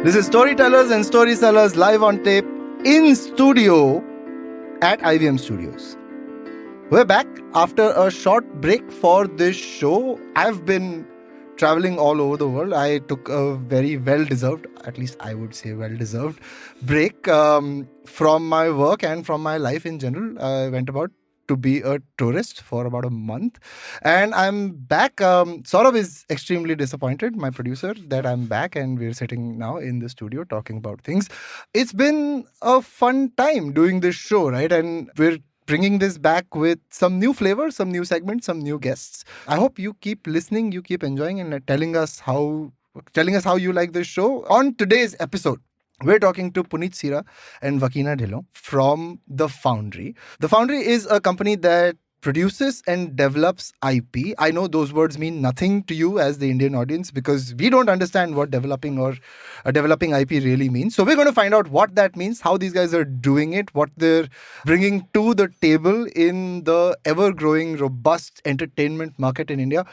This is Storytellers and Story Sellers live on tape in studio at IVM Studios. We're back after a short break for this show. I've been traveling all over the world. I took a very well-deserved, at least I would say well-deserved, break from my work and from my life in general. I went about to be a tourist for about a month. And I'm back. Saurabh is extremely disappointed, my producer, that I'm back and we're sitting now in the studio talking about things. It's been a fun time doing this show, right? And we're bringing this back with some new flavor, some new segments, some new guests. I hope you keep listening, you keep enjoying and telling us how you like this show. On today's episode, we're talking to Puneet Sira and Vekeana Dhillon from The Foundry. The Foundry is a company that produces and develops IP. I know those words mean nothing to you as the Indian audience because we don't understand what developing IP really means. So we're going to find out what that means, how these guys are doing it, what they're bringing to the table in the ever-growing, robust entertainment market in India.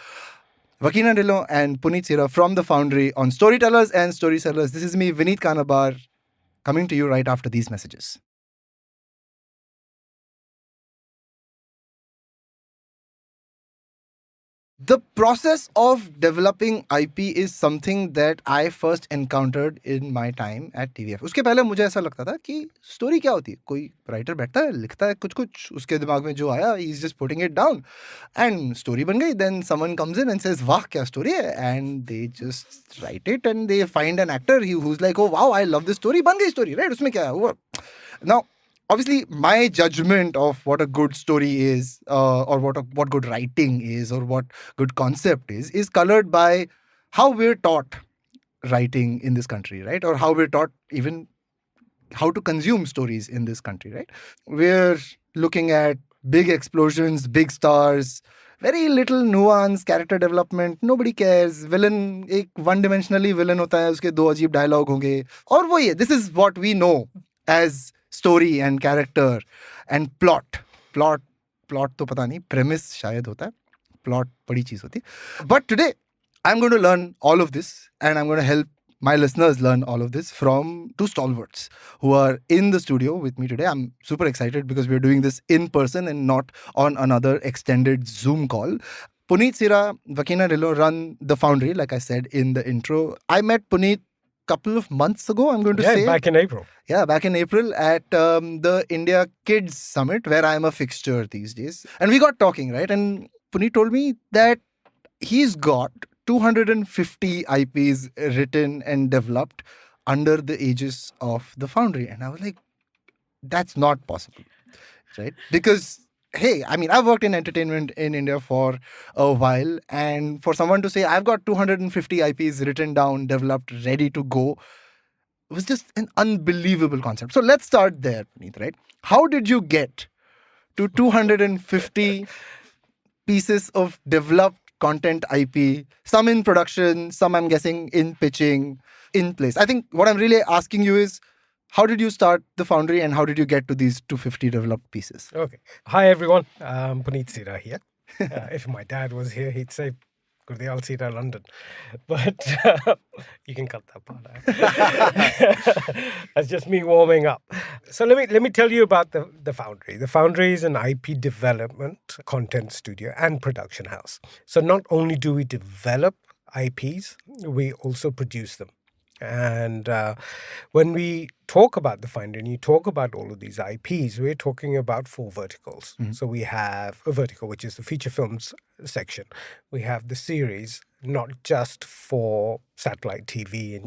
Vekeana Dhillon and Puneet Sira from The Foundry on Storytellers and Story Sellers. This is me, Vineet Kanabar, coming to you right after these messages. The process of developing IP is something that I first encountered in my time at TVF. उसके पहले मुझे ऐसा लगता था कि story क्या होती है, कोई राइटर बैठता है लिखता है कुछ उसके दिमाग में जो आया he is just putting it down and story बन गई. Then someone comes in and says वाह क्या स्टोरी है, and they just write it and they find an actor who's like oh wow I love this story, बन गई story, right? उसमें क्या है वो. Now obviously, my judgment of what a good story is, or what good writing is, or what good concept is colored by how we're taught writing in this country, right? Or how we're taught even how to consume stories in this country, right? We're looking at big explosions, big stars, very little nuance, character development, nobody cares. Villain, एक one-dimensionally villain होता है, उसके दो अजीब dialogue होंगे. और वो ये, this is what we know as story and character and plot तो पता नहीं, premise शायद होता है, plot बड़ी चीज होती है. But today I'm going to learn all of this and I'm going to help my listeners learn all of this from two stalwarts who are in the studio with me today. I'm super excited because we're doing this in person and not on another extended Zoom call. Puneet Sira, Vekeana Dhillon run The Foundry, like I said in the intro. I met Puneet couple of months ago, I'm going to say. Back in April. Yeah, back in April at the India Kids Summit, where I'm a fixture these days. And we got talking, right? And Puneet told me that he's got 250 IPs written and developed under the aegis of The Foundry. And I was like, that's not possible, right? Because hey, I mean, I've worked in entertainment in India for a while, and for someone to say, I've got 250 IPs written down, developed, ready to go, was just an unbelievable concept. So let's start there, Puneet, right? How did you get to 250 pieces of developed content IP, some in production, some I'm guessing in pitching, in place? I think what I'm really asking you is, how did you start The Foundry and how did you get to these 250 developed pieces? Okay. Hi, everyone. Puneet Sira here. If my dad was here, he'd say, Gurdiyal Sira, London. But you can cut that part out. That's just me warming up. So let me tell you about the Foundry. The Foundry is an IP development, content studio and production house. So not only do we develop IPs, we also produce them. And when we talk about The Foundry and you talk about all of these IPs, we're talking about 4 verticals. Mm-hmm. So we have a vertical, which is the feature films section. We have the series, not just for satellite TV,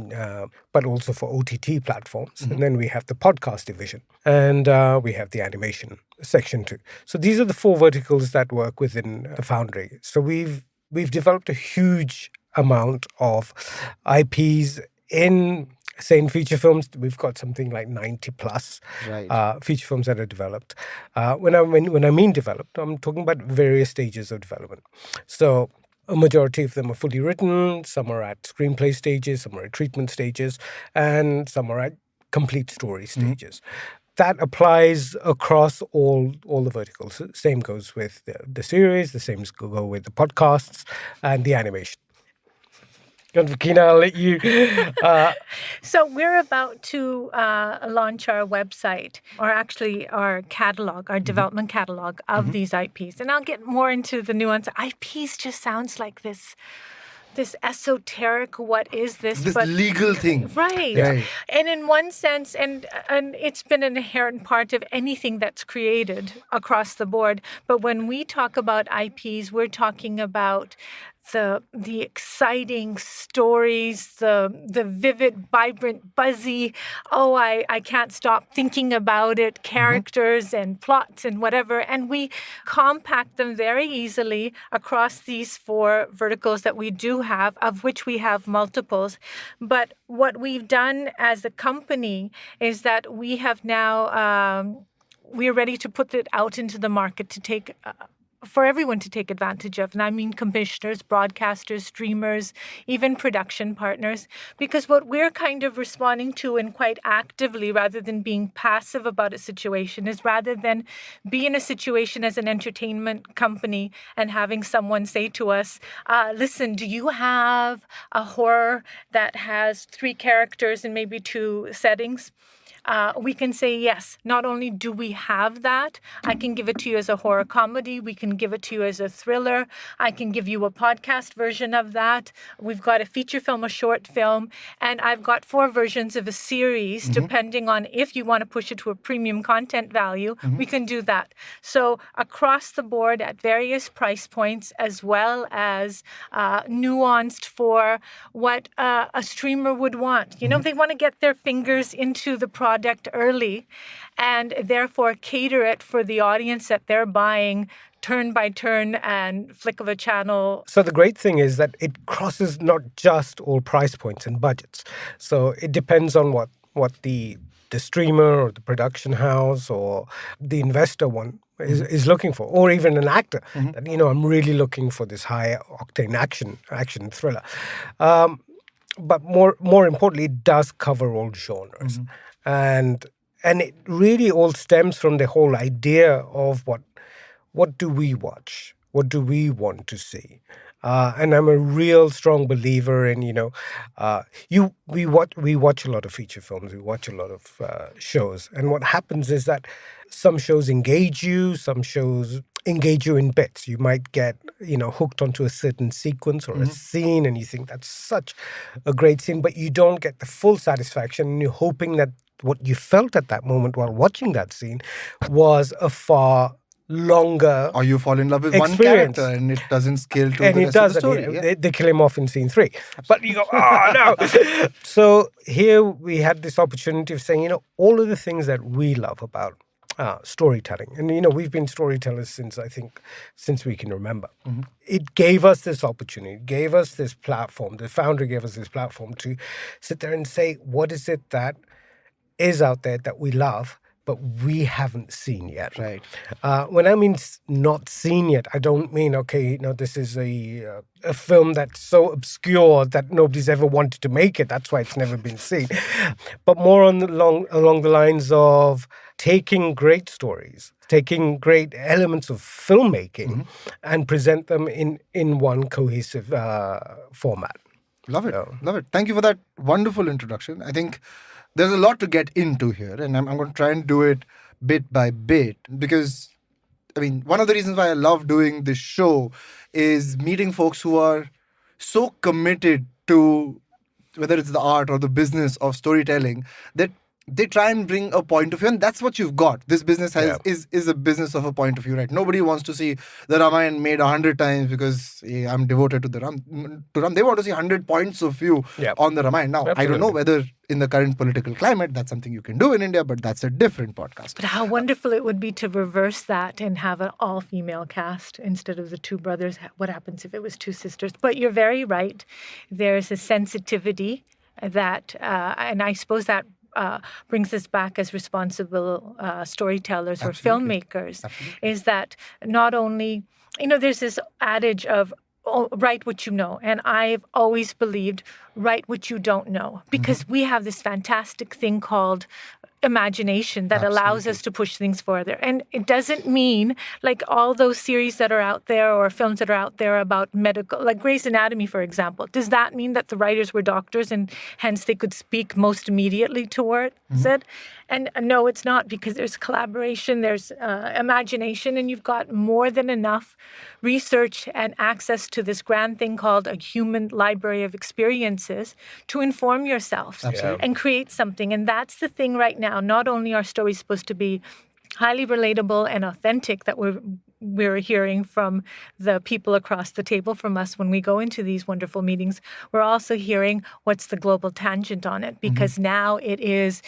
but also for OTT platforms. Mm-hmm. And then we have the podcast division. And we have the animation section too. So these are the 4 verticals that work within The Foundry. So we've developed a huge amount of IPs in, say, in feature films. We've got something like 90 plus feature films that are developed. When I mean developed, I'm talking about various stages of development. So a majority of them are fully written, some are at screenplay stages, some are at treatment stages, and some are at complete story stages. Mm-hmm. That applies across all the verticals. Same goes with the series, the same go with the podcasts and the animation. Vekeana, I'll let you. So we're about to launch our website, or actually our catalog, our development catalog of these IPs. And I'll get more into the nuance. IPs just sounds like this esoteric, what is this? This legal thing. Right. Right. And in one sense, and it's been an inherent part of anything that's created across the board. But when we talk about IPs, we're talking about the exciting stories, the vivid, vibrant, buzzy, I can't stop thinking about it, characters and plots and whatever. And we compact them very easily across these 4 verticals that we do have, of which we have multiples. But what we've done as a company is that we have now, we're ready to put it out into the market to take for everyone to take advantage of. And I mean commissioners, broadcasters, streamers, even production partners. Because what we're kind of responding to, and quite actively, rather than being passive about a situation, is rather than be in a situation as an entertainment company and having someone say to us, listen, do you have a horror that has 3 characters and maybe 2 settings? We can say, yes, not only do we have that, I can give it to you as a horror comedy. We can give it to you as a thriller. I can give you a podcast version of that. We've got a feature film, a short film, and I've got 4 versions of a series, depending on if you want to push it to a premium content value, we can do that. So across the board at various price points, as well as nuanced for what a streamer would want. You know, they want to get their fingers into the product early and therefore cater it for the audience that they're buying turn by turn and flick of a channel. So the great thing is that it crosses not just all price points and budgets. So it depends on what the streamer or the production house or the investor is looking for, or even an actor. That, I'm really looking for this high octane action thriller. But more importantly, it does cover all genres. And it really all stems from the whole idea of what do we watch? What do we want to see? And I'm a real strong believer in, we watch a lot of feature films, we watch a lot of shows. And what happens is that some shows engage you, some shows engage you in bits. You might get, hooked onto a certain sequence or a scene, and you think that's such a great scene, but you don't get the full satisfaction, and you're hoping that what you felt at that moment while watching that scene was a far longer or you fall in love with experience. One character and it doesn't scale to and the it rest does, of the story. They kill him off in scene 3. But you go, oh no. So here we had this opportunity of saying, all of the things that we love about storytelling. And, we've been storytellers since we can remember. It gave us this opportunity, gave us this platform. The Foundry gave us this platform to sit there and say, what is it that is out there that we love, but we haven't seen yet. Right. When I mean not seen yet, I don't mean, this is a film that's so obscure that nobody's ever wanted to make it. That's why it's never been seen. But more along the lines of taking great stories, taking great elements of filmmaking and present them in one cohesive format. Love it. Love it. Thank you for that wonderful introduction. I think there's a lot to get into here, and I'm going to try and do it bit by bit because, one of the reasons why I love doing this show is meeting folks who are so committed to whether it's the art or the business of storytelling that they try and bring a point of view, and that's what you've got. This business is a business of a point of view, right? Nobody wants to see the Ramayana made 100 times because I'm devoted to the Ram. They want to see 100 points of view on the Ramayana. Now, Absolutely. I don't know whether in the current political climate that's something you can do in India, but that's a different podcast. But how wonderful it would be to reverse that and have an all-female cast instead of the 2 brothers. What happens if it was 2 sisters? But you're very right. There's a sensitivity that, and I suppose that brings us back as responsible storytellers or filmmakers, is that not only, there's this adage of write what you know. And I've always believed write what you don't know, because we have this fantastic thing called imagination that allows us to push things further. And it doesn't mean like all those series that are out there or films that are out there about medical, like Grey's Anatomy, for example. Does that mean that the writers were doctors and hence they could speak most immediately towards it? And no, it's not, because there's collaboration, there's imagination, and you've got more than enough research and access to this grand thing called a human library of experiences to inform yourself and create something. And that's the thing right now. Not only are stories supposed to be highly relatable and authentic that we're hearing from the people across the table from us when we go into these wonderful meetings, we're also hearing what's the global tangent on it, because now it is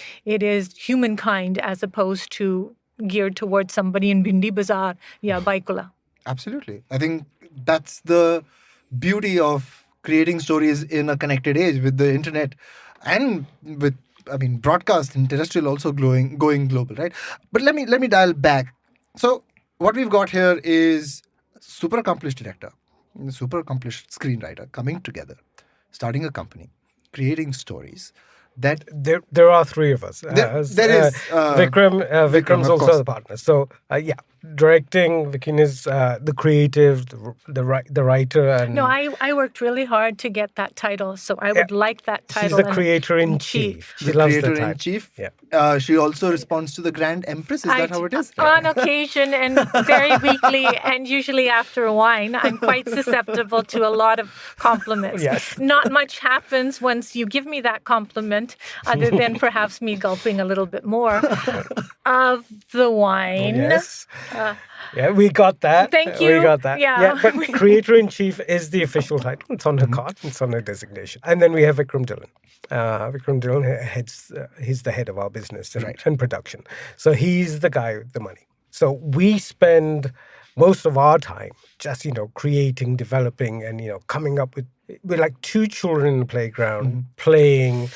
humankind as opposed to geared towards somebody in Bindi Bazaar, Baikula. Absolutely. I think that's the beauty of creating stories in a connected age with the internet and with, broadcast and terrestrial also going global, right? But let me dial back. So what we've got here is super accomplished director, super accomplished screenwriter coming together, starting a company, creating stories that there are three of us. there is Vikram's of also course. the partner. So directing, Vikin is the creative, the writer, and No, I worked really hard to get that title, so I would like that title. she's the creator in chief. She the loves the creator title. in chief. Yeah. She also responds to the Grand Empress. Is that how it is? On occasion and very weakly, and usually after a wine, I'm quite susceptible to a lot of compliments. Yes. Not much happens once you give me that compliment, other than perhaps me gulping a little bit more of the wine. Yes. We got that. Thank you. We got that. Yeah. But creator-in-chief is the official title. It's on her card. It's on her designation. And then we have Vikram Dhillon. Vikram Dhillon he's the head of our business and production. So he's the guy with the money. So we spend most of our time just, creating, developing, and, coming up with, we're like two children in the playground playing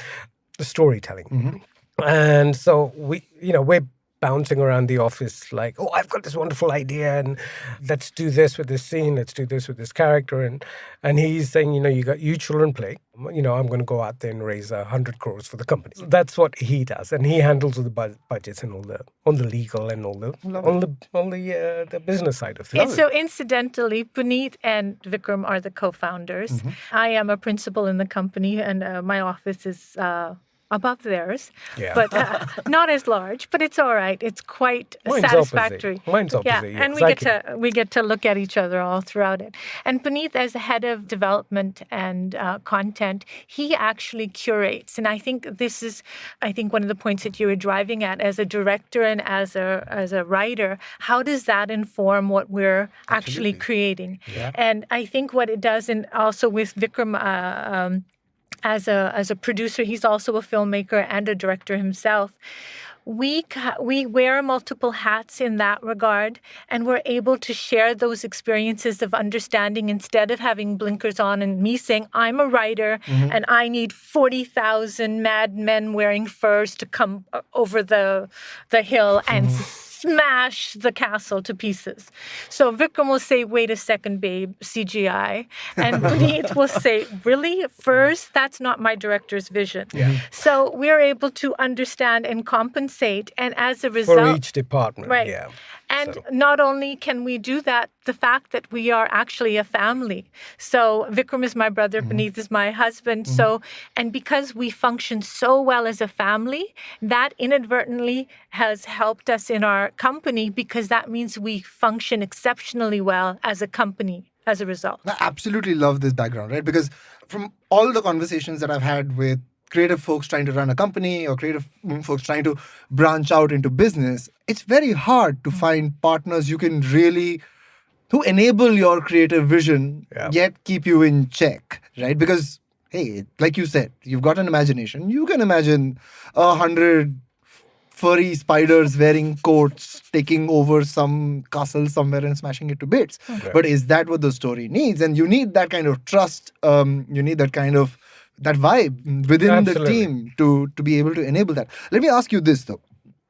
the storytelling. And so we're bouncing around the office like, oh, I've got this wonderful idea, and let's do this with this scene, let's do this with this character, and he's saying, you children play, I'm going to go out there and raise 100 crores for the company. So that's what he does, and he handles the budgets and all the legal and all the business side of things. And so incidentally, Puneet and Vikram are the co-founders. I am a principal in the company, and my office is above theirs, but not as large. But it's all right. It's quite satisfactory. Mine's opposite. And we get to look at each other all throughout it. And Puneet, as the head of development and content, he actually curates. And I think this is, one of the points that you were driving at as a director and as a writer. How does that inform what we're actually creating? Yeah. And I think what it does, and also with Vikram. As a producer, he's also a filmmaker and a director himself. We wear multiple hats in that regard, and we're able to share those experiences of understanding instead of having blinkers on and me saying, I'm a writer and I need 40,000 mad men wearing furs to come over the hill and smash the castle to pieces. So Vikram will say, wait a second, babe, CGI. And Vineet will say, really? Furs? That's not my director's vision. Yeah. So we're able to understand and compensate. And as a result... For each department, right. Yeah. And not only can we do that, the fact that we are actually a family. So Vikram is my brother, Puneet is my husband. So, and because we function so well as a family, that inadvertently has helped us in our company, because that means we function exceptionally well as a company as a result. I absolutely love this background, right? Because from all the conversations that I've had with creative folks trying to run a company or creative folks trying to branch out into business, it's very hard to find partners who enable your creative vision, yet keep you in check, right? Because, hey, like you said, you've got an imagination. You can imagine 100 furry spiders wearing coats taking over some castle somewhere and smashing it to bits. Okay. But is that what the story needs? And you need that kind of trust. You need that kind of that vibe within the team to be able to enable that. Let me ask you this, though.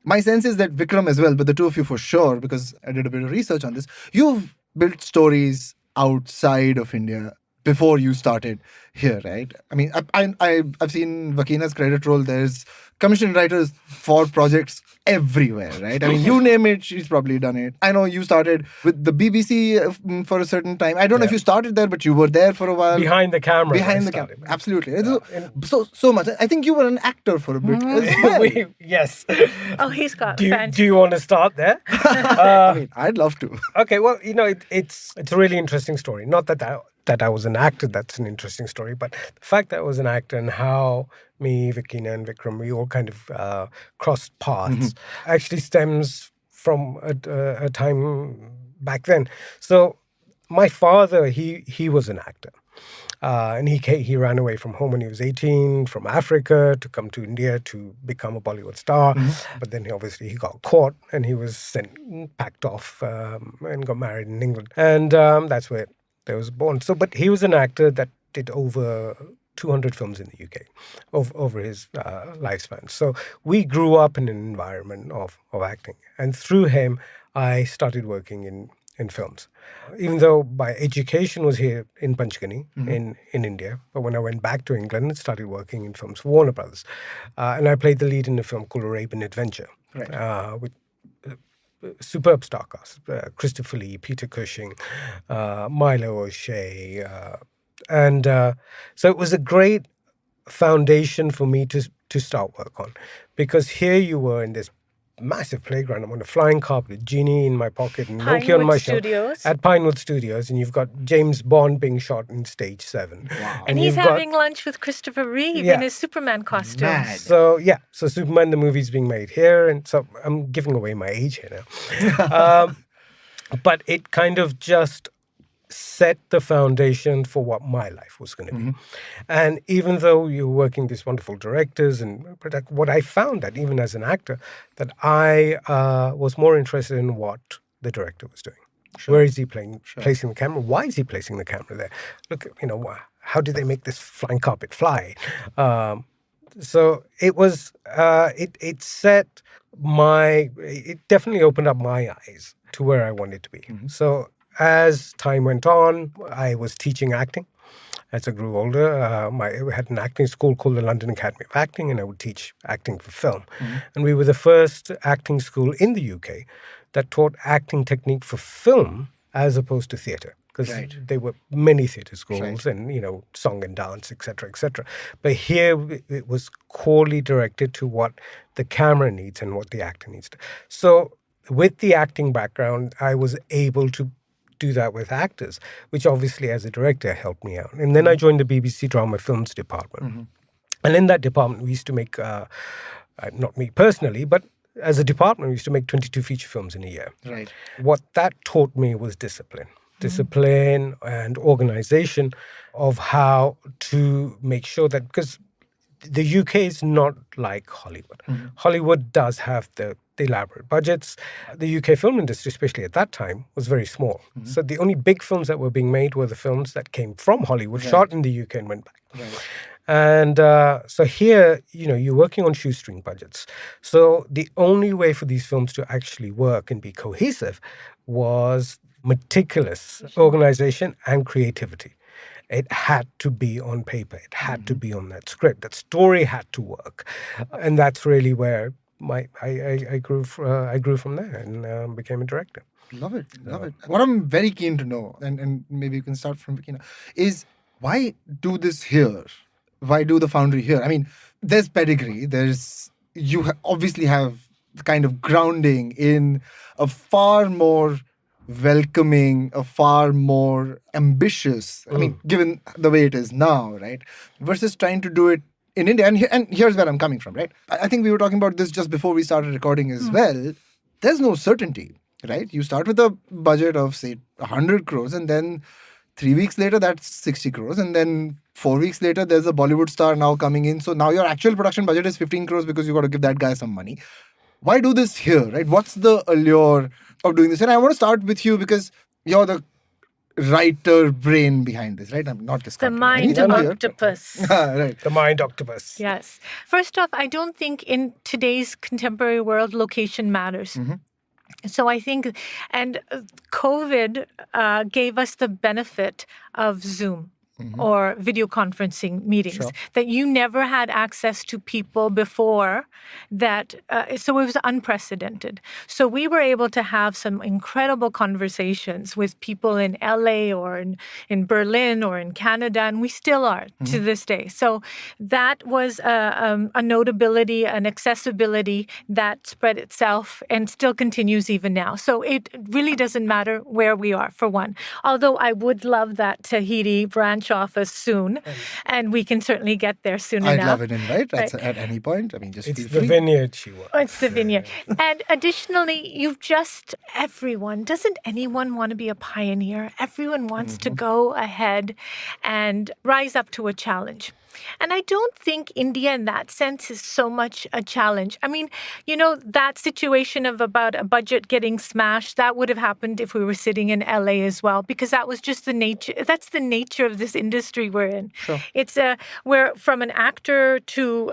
My sense is that Vikram as well, but the two of you for sure, because I did a bit of research on this, you've built stories outside of India before you started here, right? I mean, I've seen Vekeana's credit roll. There's commissioned writers for projects everywhere, right? I mean, you name it, she's probably done it. I know you started with the BBC for a certain time. I don't know if you started there, but you were there for a while. Behind the camera. Behind the camera, absolutely. So much. I think you were an actor for a bit as well. Yes. Oh, he's got Do fantastic. you want to start there? I mean, I'd love to. Okay, well, it's a really interesting story. Not that I was an actor, that's an interesting story, but the fact that I was an actor and how me, Vekeana, and Vikram, we all kind of crossed paths actually stems from a time back then. So my father, he was an actor. And he ran away from home when he was 18 from Africa to come to India to become a Bollywood star. But then he got caught and he was packed off and got married in England. And that's where they was born. So, but he was an actor that did over 200 films in the UK over his lifespan. So we grew up in an environment of acting. And through him, I started working in films. Even though my education was here in Panchgani, in India, but when I went back to England and started working in films for Warner Brothers, and I played the lead in a film called Arabian Adventure, with superb star cast, Christopher Lee, Peter Cushing, Milo O'Shea, and so it was a great foundation for me to start work on, because here you were in this massive playground. I'm on a flying carpet, Genie in my pocket, and Nokia on my shelf at Pinewood Studios, and you've got James Bond being shot in Stage 7. Wow. And he's having lunch with Christopher Reeve in his Superman costume. Mad. So Superman the movie's being made here, and so I'm giving away my age here now. But it kind of just set the foundation for what my life was going to be. And even though you're working with these wonderful directors, but what I found that even as an actor, that I was more interested in what the director was doing. Where is he placing the camera? Why is he placing the camera there? Look, how did they make this flying carpet fly? So it was, it definitely opened up my eyes to where I wanted to be. So as time went on, I was teaching acting. As I grew older, I had an acting school called the London Academy of Acting, and I would teach acting for film. And we were the first acting school in the UK that taught acting technique for film as opposed to theatre. Because there were many theatre schools and, song and dance, etc., etc. But here it was corely directed to what the camera needs and what the actor needs. So with the acting background, I was able to do that with actors, which obviously as a director helped me out. And then I joined the BBC Drama Films department. And in that department, we used to make, not me personally, but as a department, we used to make 22 feature films in a year. Right. What that taught me was discipline and organization of how to make sure that, because the UK is not like Hollywood. Hollywood does have the elaborate budgets. The UK film industry, especially at that time, was very small. So the only big films that were being made were the films that came from Hollywood, shot in the UK and went back. And so here, you're working on shoestring budgets. So the only way for these films to actually work and be cohesive was meticulous organization and creativity. It had to be on paper. It had to be on that script. That story had to work. And that's really where I grew from there and became a director. Love it. What I'm very keen to know, and maybe you can start from Vekeana, is why do this here? Why do the Foundry here? I mean, there's pedigree. You obviously have the kind of grounding in a far more welcoming, a far more ambitious, I mean, given the way it is now, right? Versus trying to do it in India. And here's where I'm coming from, right? I think we were talking about this just before we started recording as well. There's no certainty, right? You start with a budget of, say, 100 crores, and then 3 weeks later, that's 60 crores. And then 4 weeks later, there's a Bollywood star now coming in. So now your actual production budget is 15 crores because you got to give that guy some money. Why do this here, right? What's the allure of doing this? And I want to start with you because you're the writer brain behind this, right? I'm not discounting the mind octopus. Right. The mind octopus. Yes. First off, I don't think in today's contemporary world, location matters. So I think, and COVID gave us the benefit of Zoom. or video conferencing meetings, Sure. that you never had access to people before that. So it was unprecedented. So we were able to have some incredible conversations with people in LA or in Berlin or in Canada, and we still are to this day. So that was a notability, an accessibility that spread itself and still continues even now. So it really doesn't matter where we are, for one. Although I would love that Tahiti branch office soon, and we can certainly get there soon I'd enough. love an invite Right. at any point. I mean, just It's feel the free. vineyard she wants. Oh, it's the vineyard. And additionally, doesn't anyone want to be a pioneer? Everyone wants to go ahead and rise up to a challenge. And I don't think India in that sense is so much a challenge. I mean, that situation of about a budget getting smashed, that would have happened if we were sitting in LA as well, because that was just the nature. That's the nature of this industry we're in. Sure. It's where from an actor to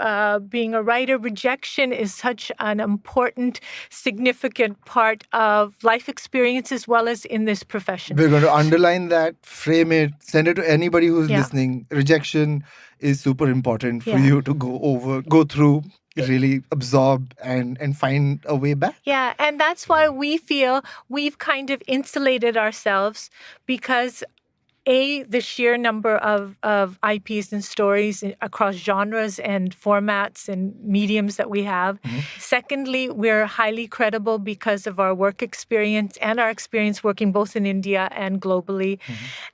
being a writer, rejection is such an important, significant part of life experience as well as in this profession. We're going to underline that, frame it, send it to anybody who's Yeah. listening. Rejection is super important for Yeah. you to go through, really absorb and find a way back. Yeah, and that's why we feel we've kind of insulated ourselves because the sheer number of IPs and stories across genres and formats and mediums that we have. Secondly, we're highly credible because of our work experience and our experience working both in India and globally.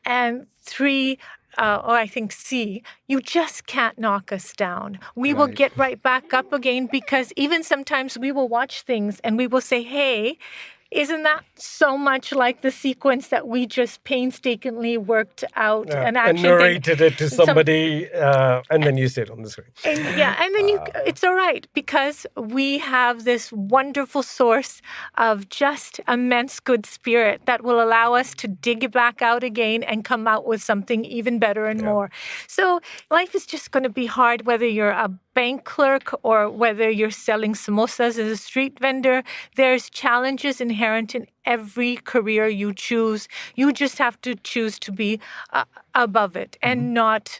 And three, or I think C, you just can't knock us down. We will Right. get right back up again because even sometimes we will watch things and we will say, hey, isn't that so much like the sequence that we just painstakingly worked out And an action narrated it to Some- somebody, and then you see it on the screen. And then it's all right because we have this wonderful source of just immense good spirit that will allow us to dig it back out again and come out with something even better and more. So life is just going to be hard whether you're a bank clerk or whether you're selling samosas as a street vendor. There's challenges inherent in every career you choose. You just have to choose to be above it and not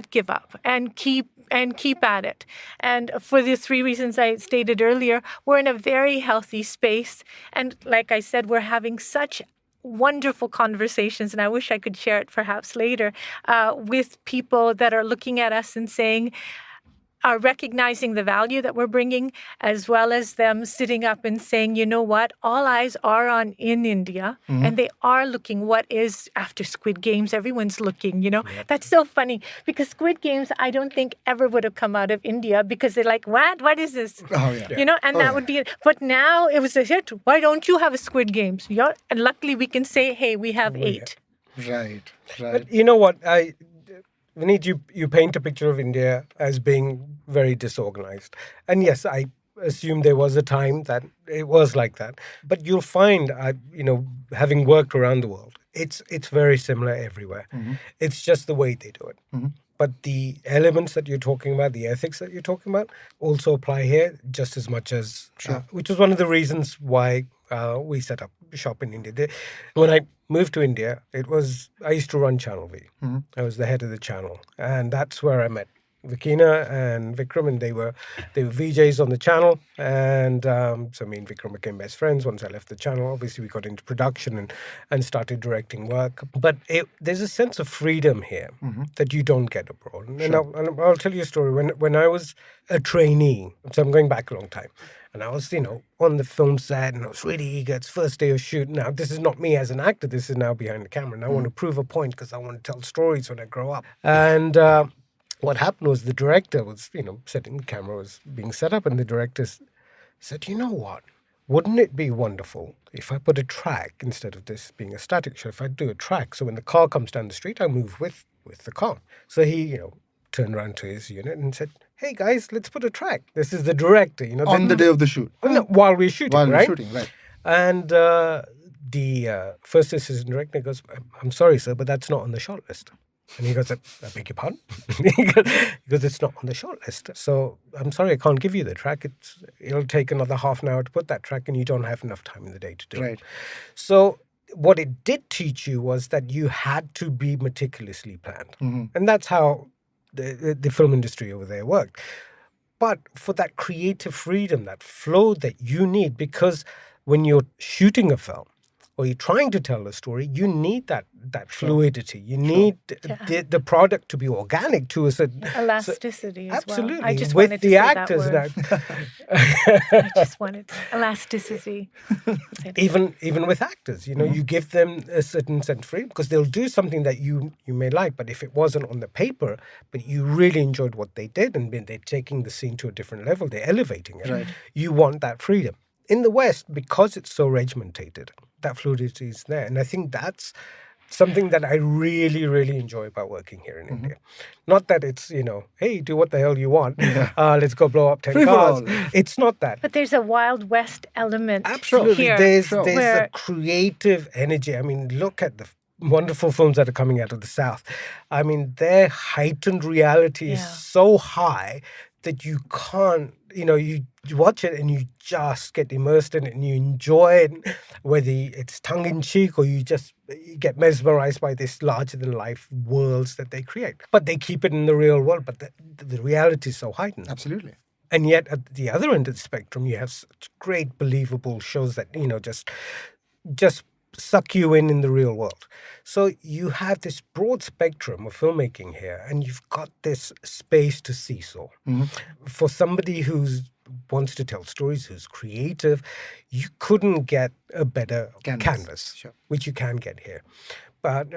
give up and keep at it. And for the three reasons I stated earlier, we're in a very healthy space. And like I said, we're having such wonderful conversations, and I wish I could share it perhaps later, with people that are looking at us and saying, are recognizing the value that we're bringing, as well as them sitting up and saying, you know what, all eyes are on in India, and they are looking what is after Squid Games, everyone's looking, That's so funny, because Squid Games, I don't think ever would have come out of India, because they're like, what is this? Oh, yeah. And that would be it. But now it was a hit. Why don't you have a Squid Games? And luckily we can say, hey, we have 8. Right. But you know what? Vineet, you paint a picture of India as being very disorganized. And yes, I assume there was a time that it was like that. But you'll find, having worked around the world, it's very similar everywhere. It's just the way they do it. But the elements that you're talking about, the ethics that you're talking about, also apply here just as much as, which was one of the reasons why we set up shop in India. When I moved to India, I used to run Channel V. I was the head of the channel, and that's where I met Vekeana and Vikram, and they were VJs on the channel, and so me and Vikram became best friends once I left the channel. Obviously, we got into production and started directing work. But there's a sense of freedom here that you don't get abroad. And I'll tell you a story. When I was a trainee, so I'm going back a long time, and I was, on the film set, and I was really eager. It's first day of shoot. Now, this is not me as an actor. This is now behind the camera. And I want to prove a point because I want to tell stories when I grow up. And what happened was the director was, the camera was being set up, and the director said, you know what? Wouldn't it be wonderful if I put a track instead of this being a static shot? If I do a track, so when the car comes down the street, I move with the car. So he, turned around to his unit and said, hey guys, let's put a track. This is the director, On the day of the shoot. While we're shooting, right? Right. And the first assistant director goes, I'm sorry, sir, but that's not on the shot list. And he goes, I beg your pardon? He goes, it's not on the short list. So I'm sorry, I can't give you the track. It'll take another half an hour to put that track, and you don't have enough time in the day to do it. So what it did teach you was that you had to be meticulously planned. And that's how the film industry over there worked. But for that creative freedom, that flow that you need, because when you're shooting a film or you're trying to tell a story, you need that fluidity. You need the product to be organic to a certain elasticity as absolutely. well. I just with wanted to the say actors that word. I just wanted elasticity. Even with actors, you give them a certain sense of freedom because they'll do something that you may like, but if it wasn't on the paper, but you really enjoyed what they did and they're taking the scene to a different level, they're elevating it. Right. You want that freedom. In the West, because it's so regimentated, that fluidity is there. And I think that's something that I really, really enjoy about working here in India. Not that it's, hey, do what the hell you want. Let's go blow up 10 Free for cars. all. It's not that. But there's a Wild West element Absolutely. here. There's where a creative energy. I mean, look at the wonderful films that are coming out of the South. I mean, their heightened reality is so high that you can't, you watch it and you just get immersed in it and you enjoy it, whether it's tongue-in-cheek or you get mesmerized by this larger-than-life worlds that they create. But they keep it in the real world, but the reality is so heightened. Absolutely. And yet, at the other end of the spectrum, you have such great, believable shows that, just suck you in the real world. So you have this broad spectrum of filmmaking here, and you've got this space to seesaw. For somebody who wants to tell stories, who's creative, you couldn't get a better canvas, which you can get here. But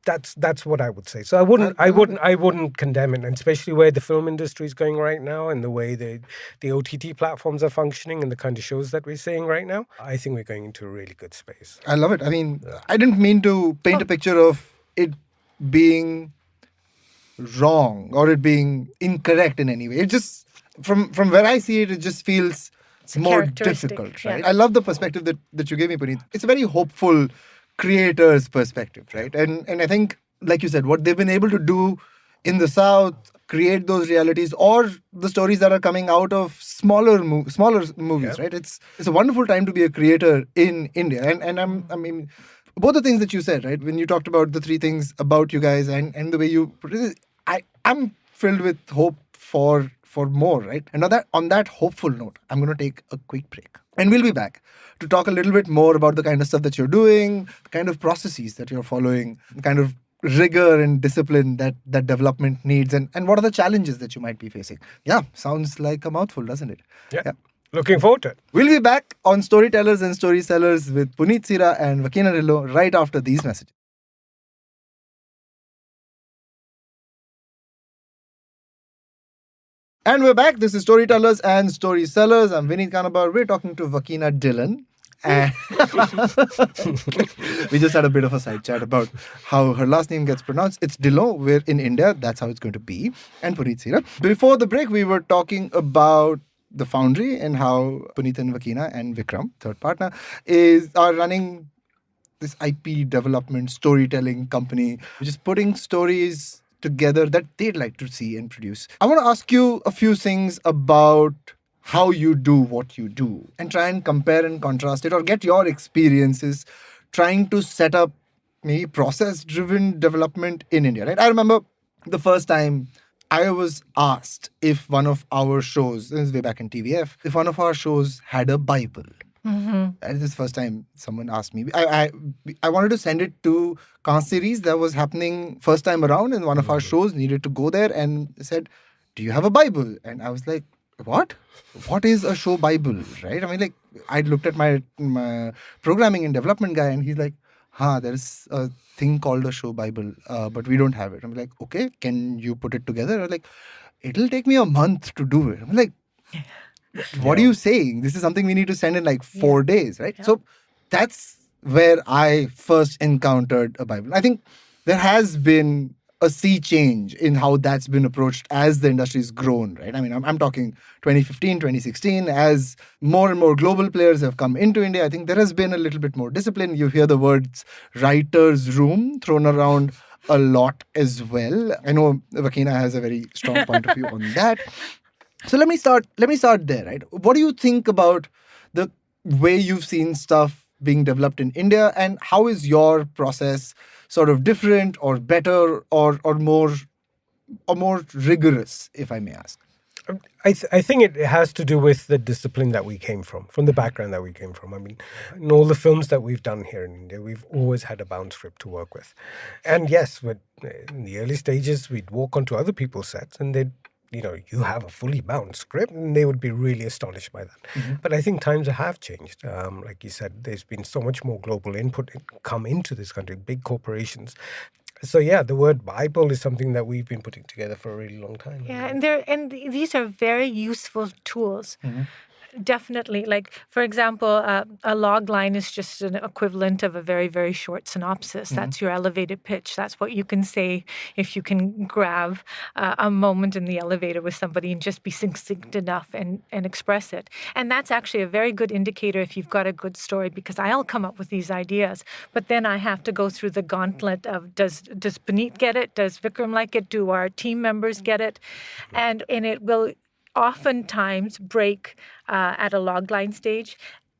that's what I would say. So I wouldn't condemn it, and especially where the film industry is going right now, and the way the OTT platforms are functioning, and the kind of shows that we're seeing right now. I think we're going into a really good space. I love it. I mean, I didn't mean to paint a picture of it being wrong or it being incorrect in any way. It just from where I see it, it just feels more difficult, right? I love the perspective that you gave me, Puneet. It's a very hopeful creator's perspective, right? And I think, like you said, what they've been able to do in the South, create those realities, or the stories that are coming out of smaller movies, right? It's a wonderful time to be a creator in India. And I mean, both the things that you said, right? When you talked about the three things about you guys and the way you put it, I'm filled with hope for more, right? And on that hopeful note, I'm going to take a quick break. And we'll be back to talk a little bit more about the kind of stuff that you're doing, the kind of processes that you're following, the kind of rigor and discipline that development needs, and what are the challenges that you might be facing. Yeah, sounds like a mouthful, doesn't it? Yeah. Looking forward to it. We'll be back on Storytellers and Storysellers with Puneet Sira and Vekeana Dhillon right after these messages. And we're back. This is Storytellers and Storysellers. I'm Vineet Kanabar. We're talking to Vekeana Dhillon. And we just had a bit of a side chat about how her last name gets pronounced. It's Dhillon. We're in India. That's how it's going to be. And Puneet Sira. Before the break, we were talking about the Foundry and how Puneet and Vekeana and Vikram, third partner, are running this IP development storytelling company, which is putting stories together that they'd like to see and produce. I want to ask you a few things about how you do what you do and try and compare and contrast it, or get your experiences trying to set up maybe process-driven development in India, right? I remember the first time I was asked if one of our shows, this is way back in TVF, if one of our shows had a Bible. And this is the first time someone asked me. I wanted to send it to Khan series that was happening first time around, and one of our shows needed to go there, and said, "Do you have a Bible?" And I was like, "What? What is a show Bible?" Right? I mean, like, I looked at my programming and development guy, and he's like, there's a thing called a show Bible, but we don't have it. I'm like, okay, can you put it together? I'm like, it'll take me a month to do it. I'm like, what are you saying? This is something we need to send in like 4 days, right? So that's where I first encountered a Bible. I think there has been a sea change in how that's been approached as the industry's grown, right? I mean, I'm talking 2015, 2016, as more and more global players have come into India. I think there has been a little bit more discipline. You hear the words writer's room thrown around a lot as well. I know Vekeana has a very strong point of view on that. So let me start there, right? What do you think about the way you've seen stuff being developed in India, and how is your process sort of different or better or more rigorous, if I may ask? I think it has to do with the discipline that we came from the background that we came from. I mean, in all the films that we've done here in India, we've always had a bound script to work with. And yes, in the early stages, we'd walk onto other people's sets and they'd, you have a fully bound script, and they would be really astonished by that. But I think times have changed. Like you said, there's been so much more global input come into this country, big corporations. So yeah, the word Bible is something that we've been putting together for a really long time. Yeah, and these are very useful tools. Definitely. Like, for example, a log line is just an equivalent of a very, very short synopsis. That's your elevated pitch. That's what you can say if you can grab a moment in the elevator with somebody and just be succinct enough and express it. And that's actually a very good indicator if you've got a good story, because I'll come up with these ideas, but then I have to go through the gauntlet of does Puneet get it? Does Vikram like it? Do our team members get it? And it will oftentimes break at a logline stage,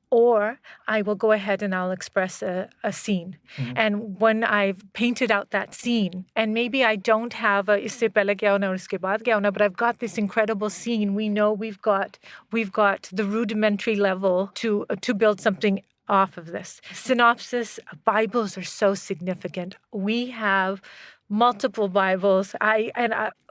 or I will go ahead and I'll express a scene. And when I've painted out that scene, and maybe I don't have a isse pehle kya hona aur uske baad kya hona, but I've got this incredible scene. We know we've got the rudimentary level to build something off of this. Synopsis, Bibles are so significant. We have multiple Bibles.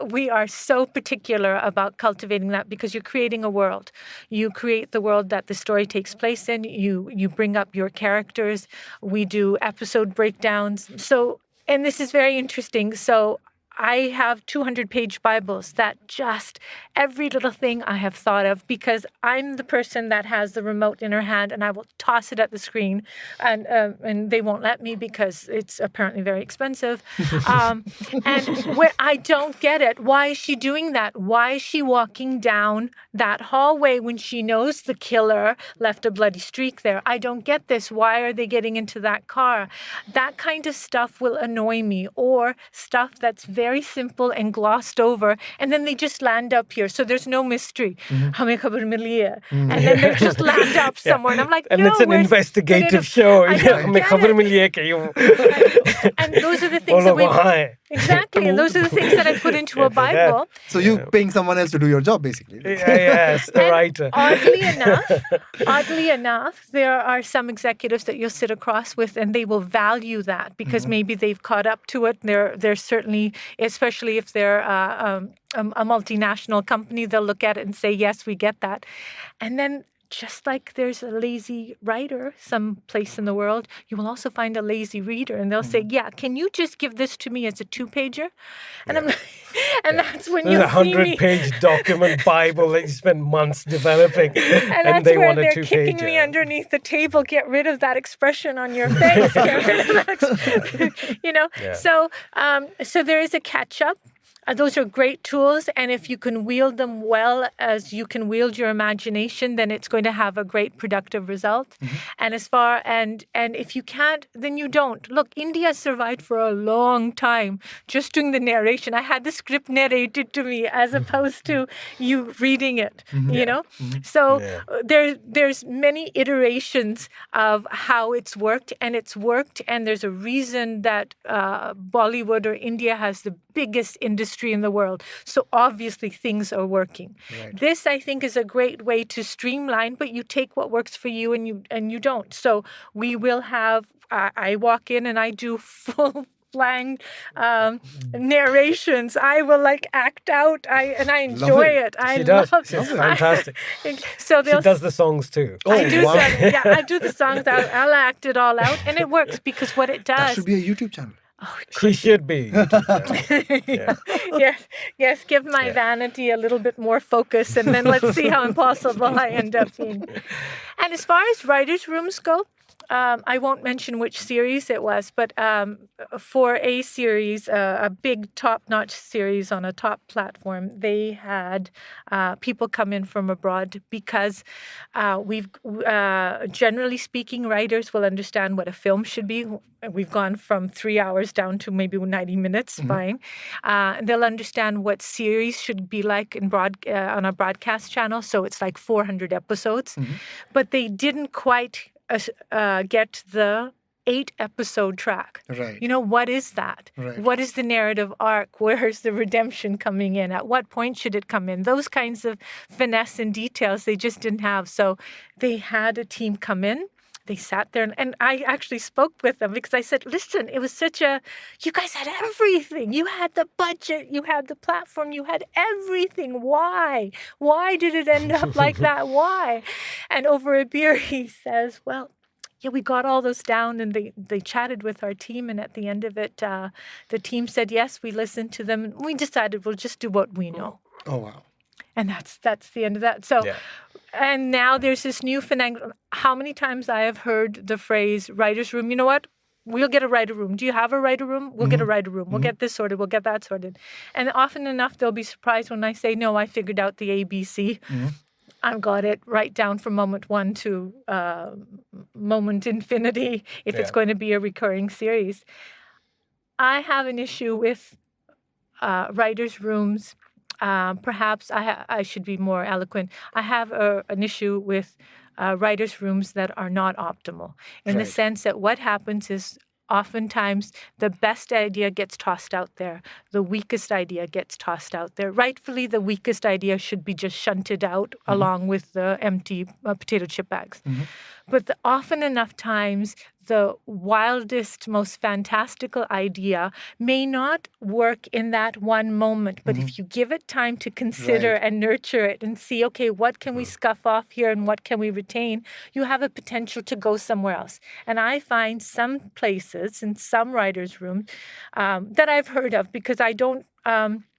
We are so particular about cultivating that, because you're creating a world. You create the world that the story takes place in. You bring up your characters. We do episode breakdowns. So, and this is very interesting. So I have 200-page Bibles that just every little thing I have thought of, because I'm the person that has the remote in her hand, and I will toss it at the screen, and they won't let me because it's apparently very expensive. And where I don't get it, why is she doing that? Why is she walking down that hallway when she knows the killer left a bloody streak there? I don't get this. Why are they getting into that car? That kind of stuff will annoy me, or stuff that's very simple and glossed over, and then they just land up here. So there's no mystery. Hame khabar mili hai. And then they just land up somewhere. And I'm like, and it's an investigative show. Hame khabar mili hai ki and those are the things that we... Exactly. And those are the things that I put into a Bible. So you're paying someone else to do your job, basically. Yes, the writer. Oddly enough, there are some executives that you'll sit across with, and they will value that because maybe they've caught up to it. They're certainly, especially if they're a multinational company, they'll look at it and say, yes, we get that. And then, just like there's a lazy writer someplace in the world, you will also find a lazy reader, and they'll say, yeah, can you just give this to me as a 2-pager? And I'm like, and that's when you see me. 100-page document Bible that you spend months developing, and they want a 2-pager. They're kicking me underneath the table. Get rid of that expression on your face. Get rid of that, Yeah. So there is a catch-up. Those are great tools, and if you can wield them well as you can wield your imagination, then it's going to have a great productive result. And and if you can't, then you don't. Look, India survived for a long time just doing the narration. I had the script narrated to me as opposed to you reading it, So there's many iterations of how it's worked, and there's a reason that Bollywood or India has the biggest industry in the world. So obviously things are working. Right. This, I think, is a great way to streamline, but you take what works for you and you don't. So we will have, I walk in and I do full flang narrations. I will act out. I enjoy it. She does. It's fantastic. So she does the songs too. I do the songs. I'll act it all out, and it works because what it does. That should be a YouTube channel. Oh, she should be. Yes. Give my vanity a little bit more focus, and then let's see how impossible I end up being. And as far as writers' rooms go, I won't mention which series it was, but for a series, a big top-notch series on a top platform, they had people come in from abroad because we've generally speaking, writers will understand what a film should be. We've gone from 3 hours down to maybe 90 minutes, fine. They'll understand what series should be like on a broadcast channel, so it's like 400 episodes. But they didn't quite get the 8-episode track. Right. What is that? Right. What is the narrative arc? Where's the redemption coming in? At what point should it come in? Those kinds of finesse and details they just didn't have. So they had a team come in. They sat there, and I actually spoke with them because I said, listen, it was you guys had everything. You had the budget, you had the platform, you had everything. Why? Why did it end up like that? Why? And over a beer, he says, well, yeah, we got all those down, and they chatted with our team, and at the end of it, the team said, yes, we listened to them, and we decided we'll just do what we know. Oh, wow. And that's the end of that. So, and now there's this new finagle. How many times I have heard the phrase writer's room, you know what? We'll get a writer room. Do you have a writer room? We'll get a writer room. We'll get this sorted. We'll get that sorted. And often enough, they'll be surprised when I say, no, I figured out the ABC. I've got it right down from moment 1 to moment infinity if it's going to be a recurring series. I have an issue with writers' rooms. Perhaps I should be more eloquent. I have an issue with writers' rooms that are not optimal in the sense that what happens is oftentimes the best idea gets tossed out there. The weakest idea gets tossed out there. Rightfully, the weakest idea should be just shunted out along with the empty potato chip bags. But often enough times, the wildest, most fantastical idea may not work in that one moment. But if you give it time to consider and nurture it and see, okay, what can we scuff off here and what can we retain, you have a potential to go somewhere else. And I find some places in some writers' rooms that I've heard of because I don't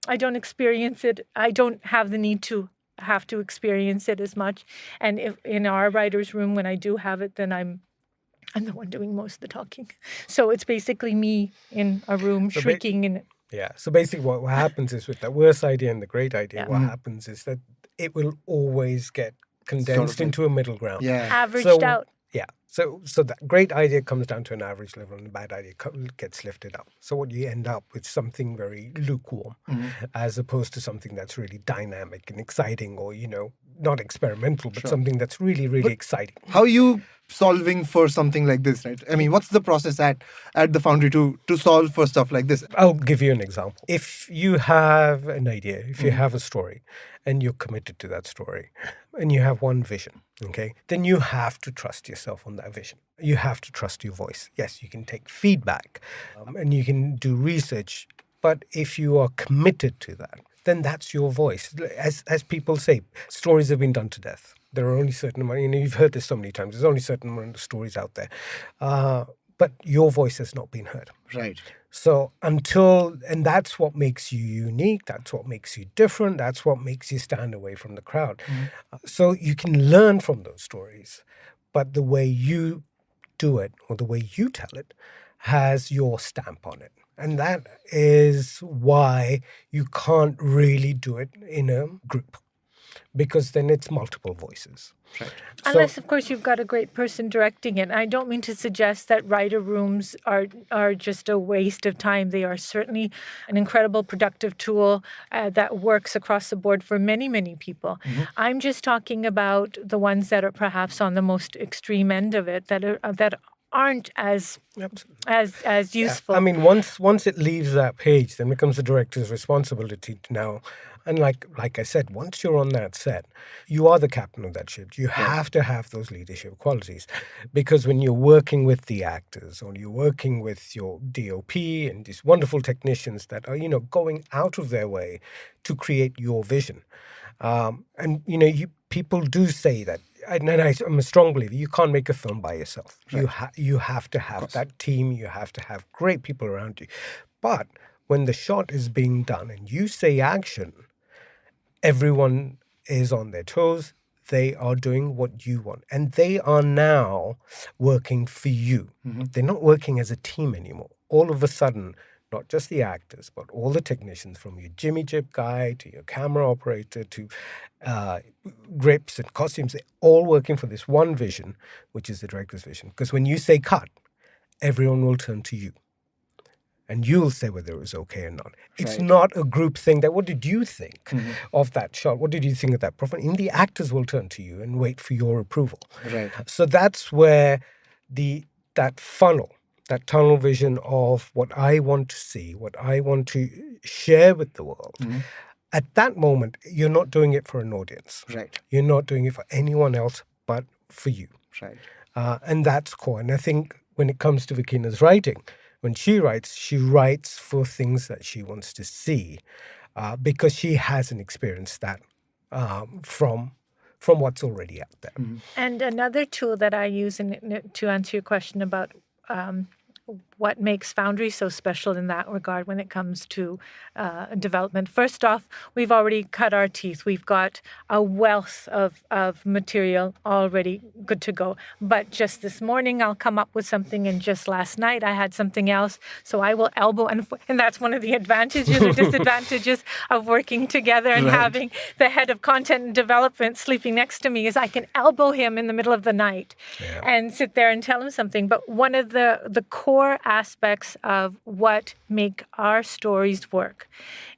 experience it. I don't have the need to have to experience it as much. And if in our writer's room, when I do have it, then I'm the one doing most of the talking. So it's basically me in a room shrieking in it. Yeah. So basically what happens is with the worst idea and the great idea, what happens is that it will always get condensed into a middle ground. Averaged out. Yeah. So that great idea comes down to an average level and the bad idea gets lifted up. So what you end up with something very lukewarm as opposed to something that's really dynamic and exciting or, not experimental, but something that's really, really exciting. How are you solving for something like this, right? I mean, what's the process at the Foundry to solve for stuff like this? I'll give you an example. If you have an idea, if you have a story and you're committed to that story and you have one vision, okay, then you have to trust yourself on that vision. You have to trust your voice. Yes, you can take feedback and you can do research, but if you are committed to that, then that's your voice. As people say, stories have been done to death. There are only certain amount, you've heard this so many times, there's only certain amount of stories out there. But your voice has not been heard. Right. So and that's what makes you unique, that's what makes you different, that's what makes you stand away from the crowd. So you can learn from those stories, but the way you do it or the way you tell it has your stamp on it. And that is why you can't really do it in a group, because then it's multiple voices. Right. Unless, of course, you've got a great person directing it. I don't mean to suggest that writer rooms are just a waste of time. They are certainly an incredible productive tool that works across the board for many, many people. I'm just talking about the ones that are perhaps on the most extreme end of it, that aren't as useful. Yeah. I mean, once it leaves that page, then it becomes the director's responsibility to now. And like I said, once you're on that set, you are the captain of that ship. You have to have those leadership qualities, because when you're working with the actors or you're working with your DOP and these wonderful technicians that are going out of their way to create your vision, and people do say that. And I'm a strong believer, you can't make a film by yourself. Right. You have to have that team. You have to have great people around you. But when the shot is being done and you say action, everyone is on their toes. They are doing what you want. And they are now working for you. They're not working as a team anymore. All of a sudden, not just the actors, but all the technicians, from your Jimmy Jib guy to your camera operator to grips and costumes, they're all working for this one vision, which is the director's vision. Because when you say cut, everyone will turn to you. and you'll say whether it was okay or not. It's Right. not a group thing that, what did you think of that shot? What did you think of that performance? And the actors will turn to you and wait for your approval. Right. So that's where that funnel, that tunnel vision of what I want to see, what I want to share with the world, at that moment, you're not doing it for an audience. Right. You're not doing it for anyone else but for you. Right. And that's core. And I think when it comes to Vekeana's writing, when she writes for things that she wants to see because she hasn't experienced that from what's already out there. And another tool that I use to answer your question about what makes Foundry so special in that regard when it comes to development. First off, we've already cut our teeth. We've got a wealth of material already good to go. But just this morning, I'll come up with something, and just last night, I had something else. So I will elbow, and that's one of the advantages or disadvantages of working together and having the head of content and development sleeping next to me, is I can elbow him in the middle of the night and sit there and tell him something. But one of the core aspects of what make our stories work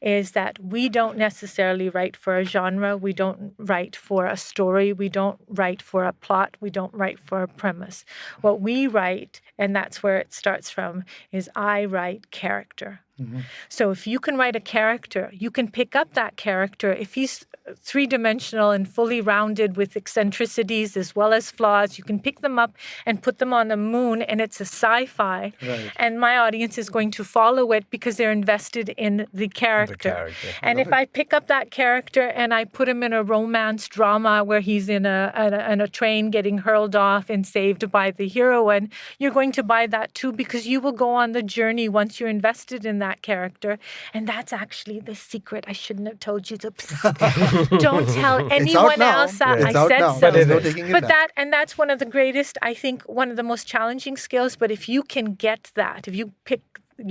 is that we don't necessarily write for a genre. We don't write for a story. We don't write for a plot. We don't write for a premise. What we write, and that's where it starts from, is I write character. So if you can write a character, you can pick up that character. If he's three-dimensional and fully rounded with eccentricities as well as flaws, you can pick them up and put them on the moon, and it's a sci-fi. Right. And my audience is going to follow it because they're invested in the character. And if I pick up that character and I put him in a romance drama where he's in a train getting hurled off and saved by the heroine, you're going to buy that too, because you will go on the journey once you're invested in that character. And that's actually the secret. I shouldn't have told you to don't tell anyone else that I said so. But there's no taking it But back. that's one of the greatest, I think, one of the most challenging skills. But if you can get that, if you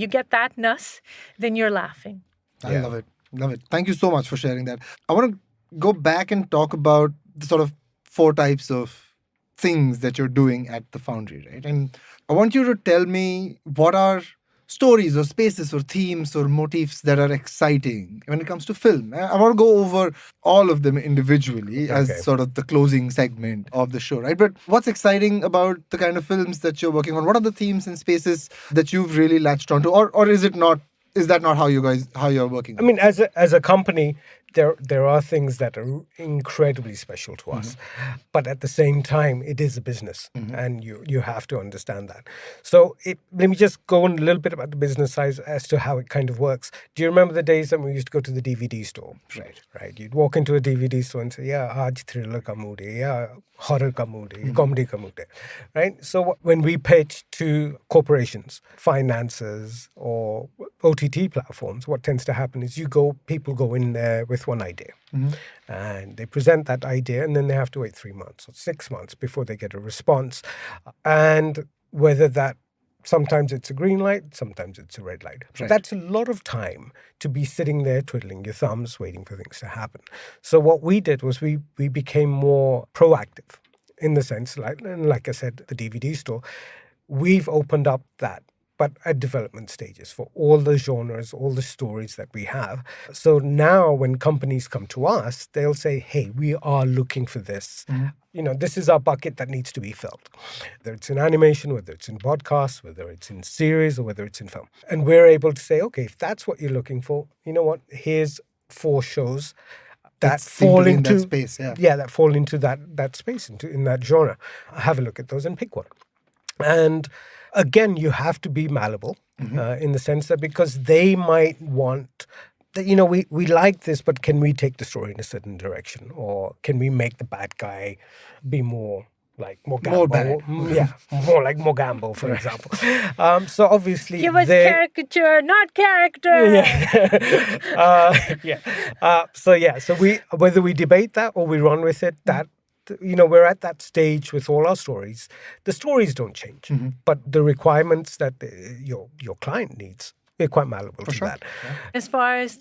get that nuss, then you're laughing. I love it. Love it. Thank you so much for sharing that. I want to go back and talk about the sort of 4 types of things that you're doing at the Foundry, right? And I want you to tell me what are stories or spaces or themes or motifs that are exciting when it comes to film. I want to go over all of them individually as sort of the closing segment of the show, right? But what's exciting about the kind of films that you're working on? What are the themes and spaces that you've really latched onto? Or is it not? Is that not how you're working? I mean, as a company, there are things that are incredibly special to us, but at the same time, it is a business, and you have to understand that. So let me just go on a little bit about the business side as to how it kind of works. Do you remember the days when we used to go to the DVD store? Right. You'd walk into a DVD store and say, "Yeah, aaj thriller ka mood hai, yeah, horror ka mood hai, comedy ka mood hai," right? So when we pitch to corporations, finances, or OTT platforms, what tends to happen is people go in there with one idea, and they present that idea, and then they have to wait 3 months or 6 months before they get a response. And whether that, sometimes it's a green light, sometimes it's a red light. But that's a lot of time to be sitting there twiddling your thumbs, waiting for things to happen. So what we did was we became more proactive in the sense, like I said, the DVD store, we've opened up that, but at development stages for all the genres, all the stories that we have. So now when companies come to us, they'll say, "Hey, we are looking for this. This is our bucket that needs to be filled." Whether it's in animation, whether it's in podcasts, whether it's in series, or whether it's in film. And we're able to say, okay, if that's what you're looking for, you know what? Here's 4 shows that fall into that space. that fall into that space, in that genre. Have a look at those and pick one. And again, you have to be malleable in the sense that, because they might want that, we like this, but can we take the story in a certain direction? Or can we make the bad guy be more Mogambo? More bad. More like Mogambo, for example. So obviously, Give us caricature, not character. So whether we debate that or we run with it, that, we're at that stage with all our stories. The stories don't change, but the requirements that your client needs, we're quite malleable to that. As far as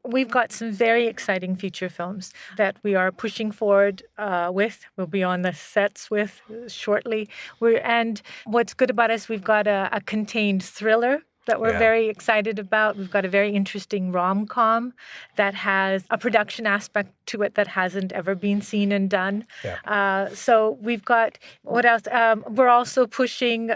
we've got some very exciting feature films that we are pushing forward with. We'll be on the sets with shortly. And what's good about us, we've got a contained thriller that we're Yeah. very excited about. We've got a very interesting rom-com that has a production aspect to it that hasn't ever been seen and done. Yeah. So we've got, what else? We're also pushing,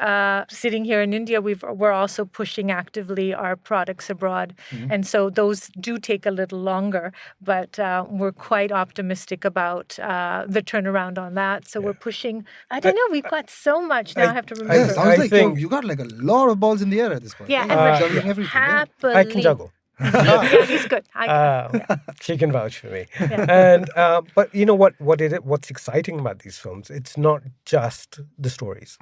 sitting here in India, we're also pushing actively our products abroad. And so those do take a little longer, but we're quite optimistic about the turnaround on that. So we're pushing, I don't know, we've got so much now, I have to Yeah, remember. sounds I like think- you got like a lot of balls in the air at this point. Yeah, right? and we're Juggling everything. Yeah. happily. I can juggle. Yeah, he's good. She can vouch for me. And but you know what's exciting about these films? It's not just the stories,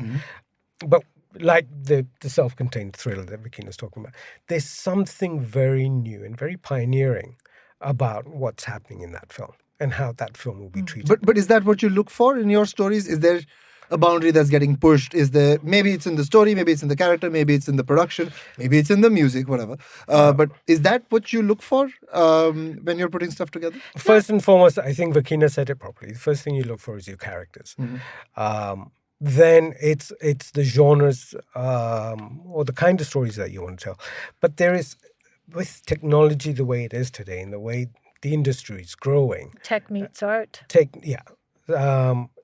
but like the self-contained thriller that Vekeana's talking about. There's something very new and very pioneering about what's happening in that film and how that film will be treated. But is that what you look for in your stories? Is there a boundary that's getting pushed? Is there, maybe it's in the story, maybe it's in the character, maybe it's in the production, maybe it's in the music, whatever. But is that what you look for when you're putting stuff together? First and foremost, I think Vekeana said it properly. The first thing you look for is your characters. Then it's the genres or the kind of stories that you want to tell. But there is, with technology the way it is today and the way the industry is growing, Tech meets art.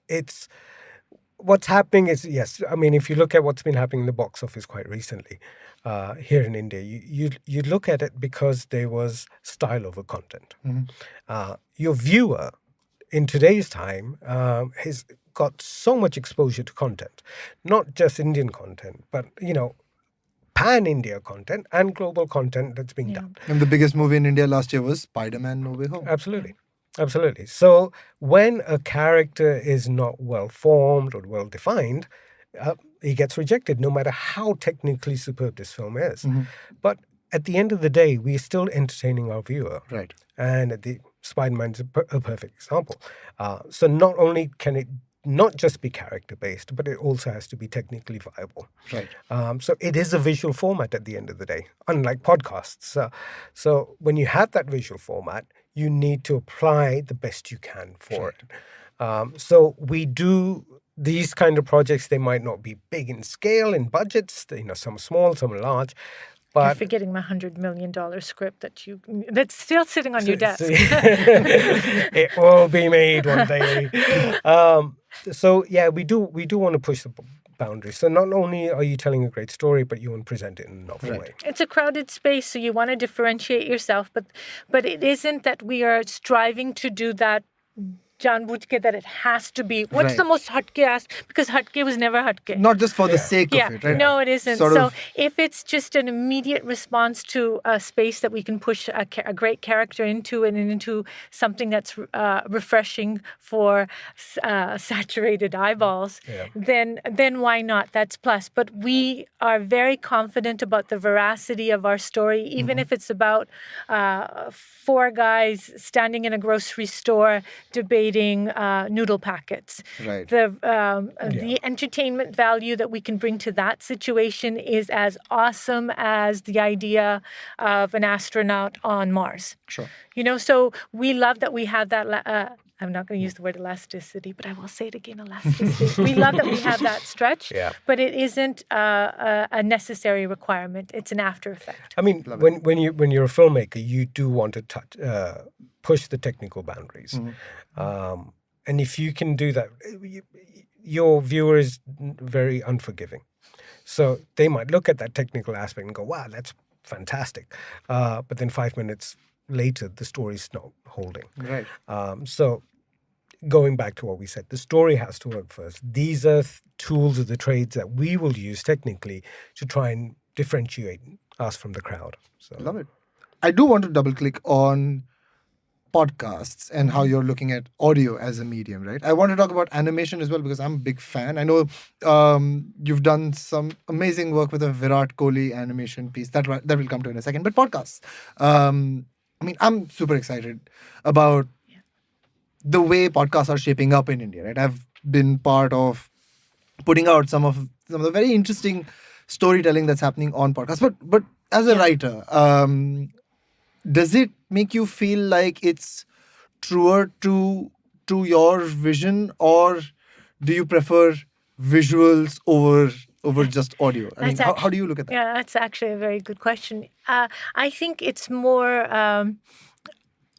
it's what's happening is, yes, I mean, if you look at what's been happening in the box office quite recently here in India, you look at it because there was style over content. Your viewer in today's time has got so much exposure to content, not just Indian content, but, pan-India content and global content that's being done. And the biggest movie in India last year was Spider-Man No Way Home. Absolutely. So when a character is not well formed or well defined, he gets rejected, no matter how technically superb this film is. But at the end of the day, we're still entertaining our viewer. Right. And the Spider-Man is a perfect example. So not only can it not just be character-based, but it also has to be technically viable. Right. So it is a visual format at the end of the day, unlike podcasts. So when you have that visual format, you need to apply the best you can for it. So we do these kind of projects. They might not be big in scale, in budgets. Some small, some large. You're But forgetting my $100 million script that's still sitting on your desk. it will be made one day. So yeah, we do want to push the boundaries. So not only are you telling a great story, but you want to present it in a novel way. It's a crowded space, so you want to differentiate yourself, but it isn't that we are striving to do that janbujke, that it has to be. What's Right. the most hatke asked? Because hatke was never hatke. Not just for the sake Yeah, of it, right? no, it isn't. Sort So of- if it's just an immediate response to a space that we can push a great character into and into something that's refreshing for saturated eyeballs, then why not? That's plus. But we are very confident about the veracity of our story, even if it's about four guys standing in a grocery store debating noodle packets. Right. The entertainment value that we can bring to that situation is as awesome as the idea of an astronaut on Mars. Sure. So we love that we have that. I'm not going to use the word elasticity, but I will say it again, elasticity. We love that we have that stretch, but it isn't a necessary requirement. It's an after effect. I mean, when you're a filmmaker, you do want to push the technical boundaries. And if you can do that, your viewer is very unforgiving. So they might look at that technical aspect and go, wow, that's fantastic. But then 5 minutes later, the story's not holding. Right. So going back to what we said, the story has to work first. These are tools of the trades that we will use technically to try and differentiate us from the crowd. So Love it. I do want to double click on podcasts and how you're looking at audio as a medium, right? I want to talk about animation as well because I'm a big fan. I know you've done some amazing work with a Virat Kohli animation piece. That will come to in a second. But podcasts. I mean, I'm super excited about the way podcasts are shaping up in India, right? I've been part of putting out some of the very interesting storytelling that's happening on podcasts. But as a writer, does it make you feel like it's truer to your vision, or do you prefer visuals over over just audio? I mean, That's how do you look at that? Yeah, that's actually a very good question. I think it's more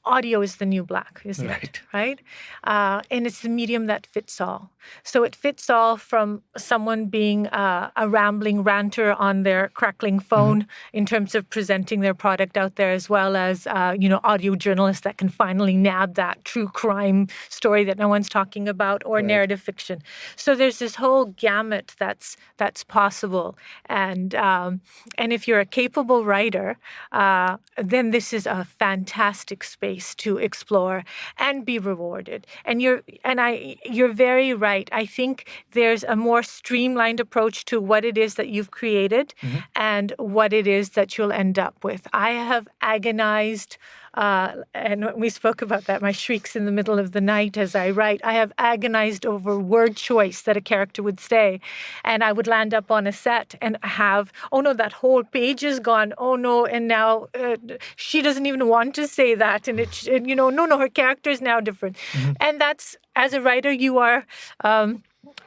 audio is the new black, isn't it? Right? And it's the medium that fits all. So it fits all from someone being a rambling ranter on their crackling phone in terms of presenting their product out there, as well as, audio journalists that can finally nab that true crime story that no one's talking about, or narrative fiction. So there's this whole gamut that's possible. And if you're a capable writer, then this is a fantastic space to explore and be rewarded. And you're very right. I think there's a more streamlined approach to what it is that you've created and what it is that you'll end up with. I have agonized, and we spoke about that, my shrieks in the middle of the night as I write. I have agonized over word choice that a character would say. And I would land up on a set and have, oh no, that whole page is gone. Oh no, and now she doesn't even want to say that. And no, her character is now different. And that's, as a writer, you are...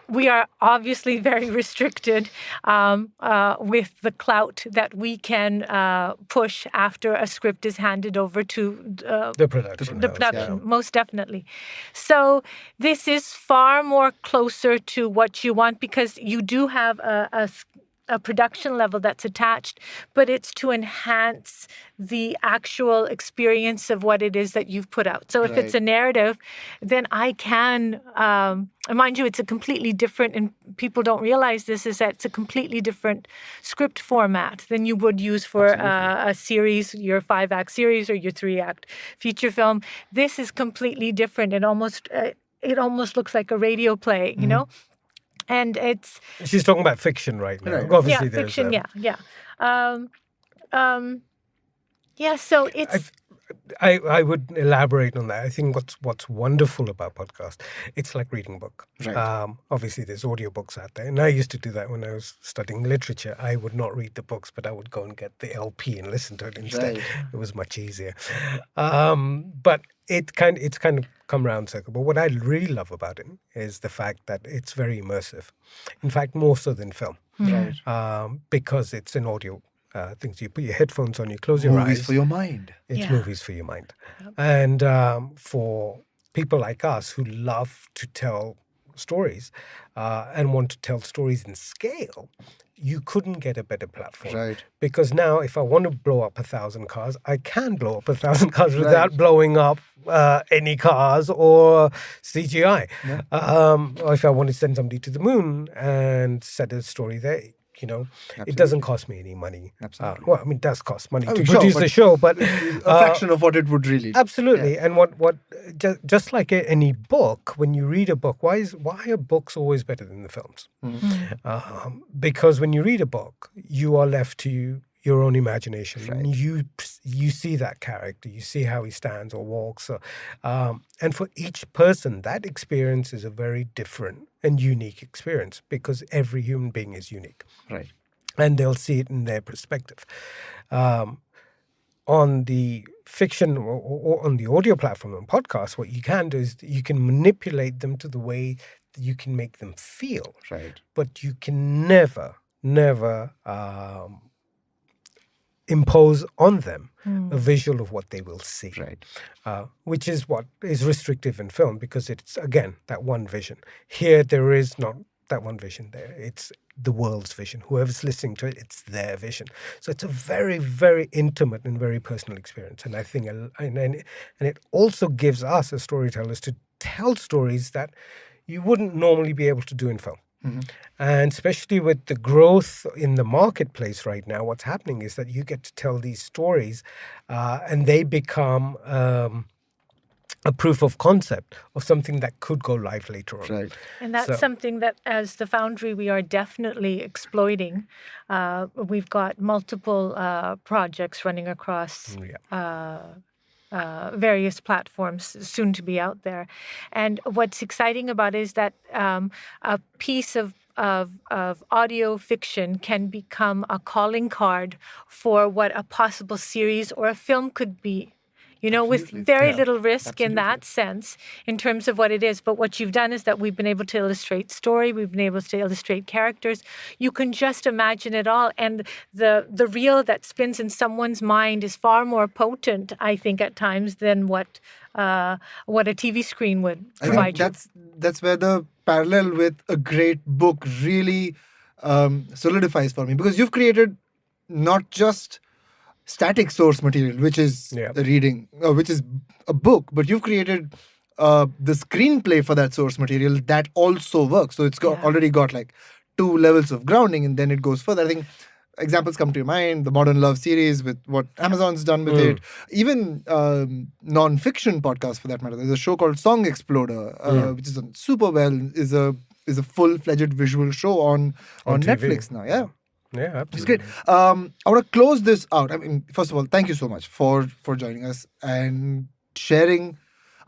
we are obviously very restricted with the clout that we can push after a script is handed over to the production. Most definitely. So this is far more closer to what you want, because you do have a production level that's attached, but it's to enhance the actual experience of what it is that you've put out. So if it's a narrative, then I can, mind you, it's a completely different, and people don't realize this, is that it's a completely different script format than you would use for a series, your 5-act series or your 3-act feature film. This is completely different. It almost looks like a radio play, you know? And it's... She's talking about fiction right now. Obviously, there's fiction, so it's... I would elaborate on that. I think what's wonderful about podcast, it's like reading a book. Obviously, there's audiobooks out there. And I used to do that when I was studying literature. I would not read the books, but I would go and get the LP and listen to it instead. It was much easier. But it's kind of come round circle. But what I really love about it is the fact that it's very immersive. In fact, more so than film. Because it's an audio things. You put your headphones on, you close your eyes. Movies for your mind. It's movies for your mind. And for people like us who love to tell stories and want to tell stories in scale, you couldn't get a better platform. Because now if I want to blow up 1,000 cars, I can blow up 1,000 cars without blowing up any cars or CGI. Or if I want to send somebody to the moon and set a story there, it doesn't cost me any money. Well, I mean, it does cost money to produce the show, but a fraction of what it would really. Absolutely. And what just like any book, when you read a book, why are books always better than the films? Because when you read a book, you are left to your own imagination. You see that character, you see how he stands or walks, and for each person, that experience is a very different and unique experience, because every human being is unique, and they'll see it in their perspective. On the fiction or on the audio platform and podcast, what you can do is you can manipulate them to the way that you can make them feel, but you can never impose on them a visual of what they will see, which is what is restrictive in film, because it's, again, that one vision. Here, there is not that one vision there. It's the world's vision. Whoever's listening to it, it's their vision. So it's a very, very intimate and very personal experience. And I think, and it also gives us as storytellers to tell stories that you wouldn't normally be able to do in film. And especially with the growth in the marketplace right now, what's happening is that you get to tell these stories and they become a proof of concept of something that could go live later on. And that's something that, as the Foundry, we are definitely exploiting. We've got multiple projects running across various platforms soon to be out there. And what's exciting about it is that a piece of audio fiction can become a calling card for what a possible series or a film could be. with Absolutely. very Yeah, little risk in absolutely. that sense in terms of what it is. But what you've done is that we've been able to illustrate story, we've been able to illustrate characters. You can just imagine it all. And the reel that spins in someone's mind is far more potent, I think, at times than what a TV screen would I provide think that's where the parallel with a great book really solidifies for me, because you've created not just static source material, which is Yeah. a reading, which is a book, but you've created the screenplay for that source material that also works. So it's got Yeah. already got like 2 levels of grounding, and then it goes further. I think examples come to your mind: the Modern Love series with what Amazon's done with it, even non-fiction podcasts for that matter. There's a show called Song Exploder, which is done super well. Is a full-fledged visual show on On TV. Netflix now. Yeah. Yeah, Which is absolutely. great. I want to close this out. I mean, first of all, thank you so much for joining us and sharing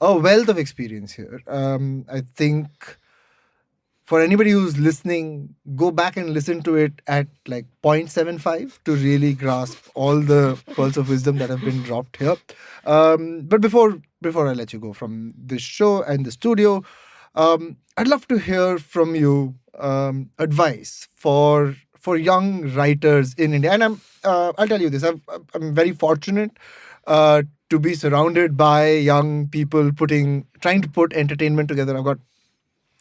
a wealth of experience here. I think for anybody who's listening, go back and listen to it at like 0.75 to really grasp all the pearls of wisdom that have been dropped here. But before I let you go from this show and the studio, I'd love to hear from you advice for young writers in India. And I'll tell you this: I'm very fortunate to be surrounded by young people trying to put entertainment together. I've got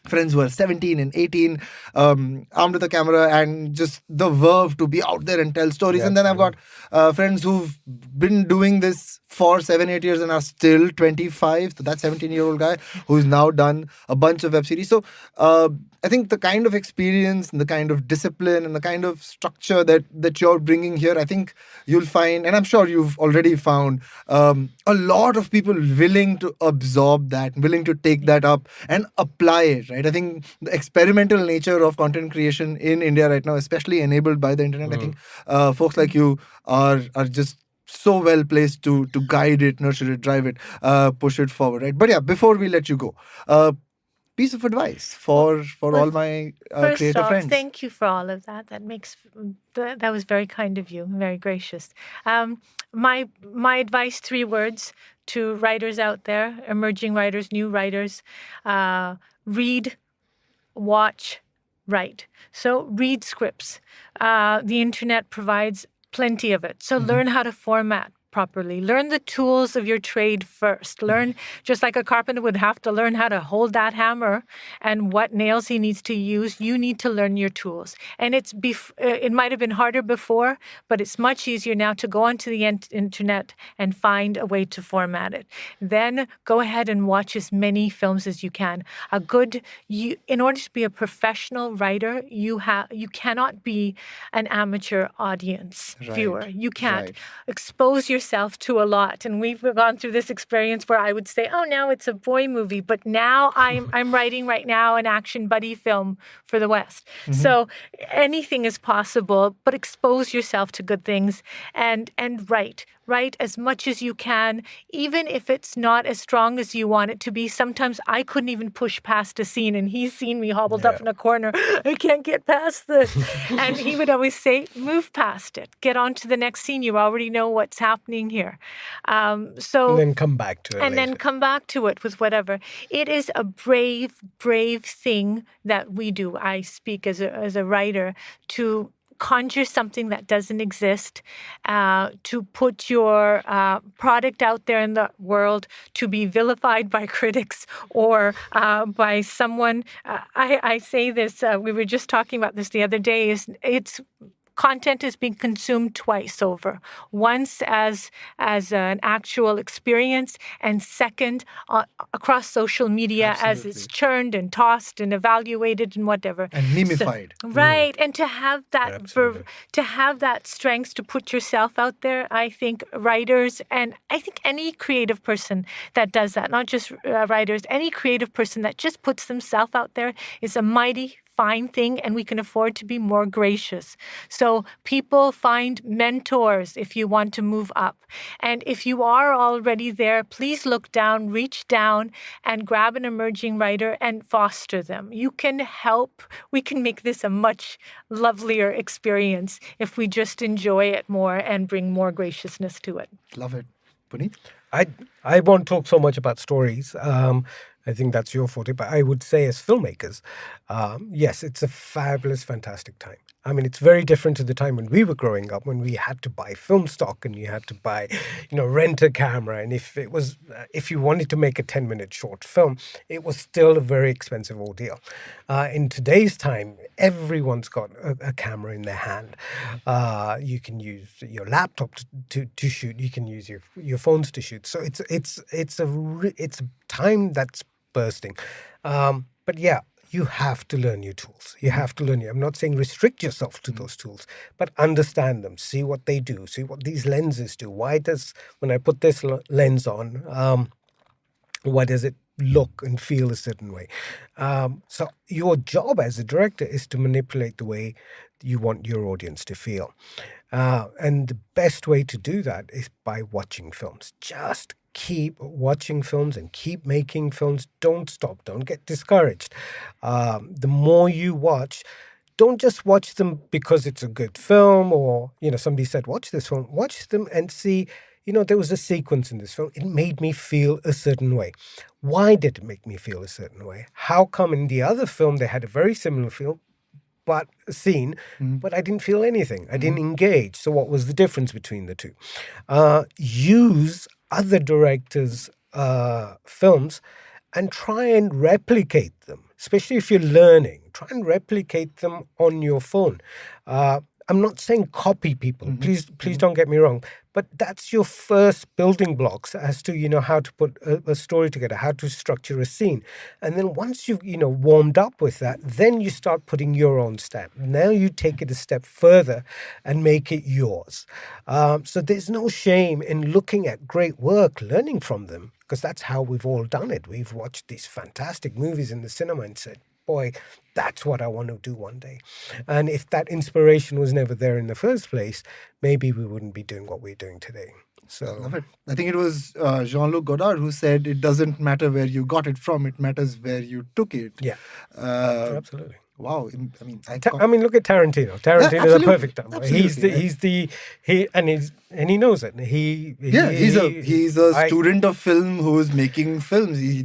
friends who are 17 and 18, armed with a camera and just the verve to be out there and tell stories. Yeah, And then I've got friends who've been doing this for 7-8 years and are still 25. So that 17-year-old guy who's now done a bunch of web series. So I think the kind of experience and the kind of discipline and the kind of structure that you're bringing here, I think you'll find, and I'm sure you've already found, a lot of people willing to absorb that, willing to take that up and apply it, right? I think the experimental nature of content creation in India right now, especially enabled by the internet, I think folks like you are just so well placed to guide it, nurture it, drive it, push it forward, right? But yeah, before we let you go, piece of advice for all my First creative off, friends. thank you for all of that. That was very kind of you, very gracious. My advice, 3 words to writers out there, emerging writers, new writers: read, watch, write. So read scripts. The internet provides plenty of it. So learn how to format properly. Learn the tools of your trade first. Learn, just like a carpenter would have to learn how to hold that hammer and what nails he needs to use, you need to learn your tools. And it might have been harder before, but it's much easier now to go onto the internet and find a way to format it. Then go ahead and watch as many films as you can. In order to be a professional writer, you cannot be an amateur audience viewer. You can't. Right. Expose yourself to a lot. And we've gone through this experience where I would say, oh, now it's a boy movie, but now I'm writing right now an action buddy film for the West. So anything is possible, but expose yourself to good things and write. Write as much as you can, even if it's not as strong as you want it to be. Sometimes I couldn't even push past a scene, and he's seen me hobbled up in a corner. I can't get past this. And he would always say, move past it. Get on to the next scene. You already know what's happening here. And then come back to it And later. then come back to it with whatever. It is a brave, brave thing that we do. I speak as a writer to conjure something that doesn't exist, to put your product out there in the world to be vilified by critics or by someone. I say this, we were just talking about this the other day, content is being consumed twice over. Once as an actual experience, and second across social media as it's churned and tossed and evaluated and whatever. And memified. Right, and to have that Absolutely. to have that strength to put yourself out there, I think writers, and I think any creative person that does that, not just writers, any creative person that just puts themselves out there is a mighty fine thing, and we can afford to be more gracious. So people find mentors if you want to move up. And if you are already there, please look down, reach down, and grab an emerging writer and foster them. You can help. We can make this a much lovelier experience if we just enjoy it more and bring more graciousness to it. Love it. Puneet? I won't talk so much about stories. I think that's your forte, but I would say as filmmakers, yes, it's a fabulous, fantastic time. I mean, it's very different to the time when we were growing up, when we had to buy film stock and you had to buy, rent a camera. And if you wanted to make a 10-minute short film, it was still a very expensive ordeal. In today's time, everyone's got a camera in their hand. You can use your laptop to shoot. You can use your phones to shoot. So it's a time that's bursting. But yeah, you have to learn new tools. You have to learn. I'm not saying restrict yourself to those tools, but understand them. See what they do. See what these lenses do. When I put this lens on, why does it look and feel a certain way? So your job as a director is to manipulate the way you want your audience to feel. And the best way to do that is by watching films. Just keep watching films and keep making films. Don't stop. Don't get discouraged. The more you watch, don't just watch them because it's a good film or, somebody said, watch this film. Watch them and see, there was a sequence in this film. It made me feel a certain way. Why did it make me feel a certain way? How come in the other film they had a very similar feel, but I didn't feel anything. I didn't engage. So what was the difference between the two? Use other directors' films and try and replicate them, especially if you're learning. Try and replicate them on your phone. I'm not saying copy people. Please don't get me wrong. But that's your first building blocks as to, how to put a story together, how to structure a scene. And then once you've, warmed up with that, then you start putting your own stamp. Now you take it a step further and make it yours. So there's no shame in looking at great work, learning from them, because that's how we've all done it. We've watched these fantastic movies in the cinema and said, boy, that's what I want to do one day. And if that inspiration was never there in the first place, maybe we wouldn't be doing what we're doing today. So I love it. I think it was Jean-Luc Godard who said it doesn't matter where you got it from, it matters where you took it. Yeah, absolutely. Wow. I mean, look at Tarantino. Tarantino's a perfect example. Absolutely. He knows it. He's a student of film who is making films. He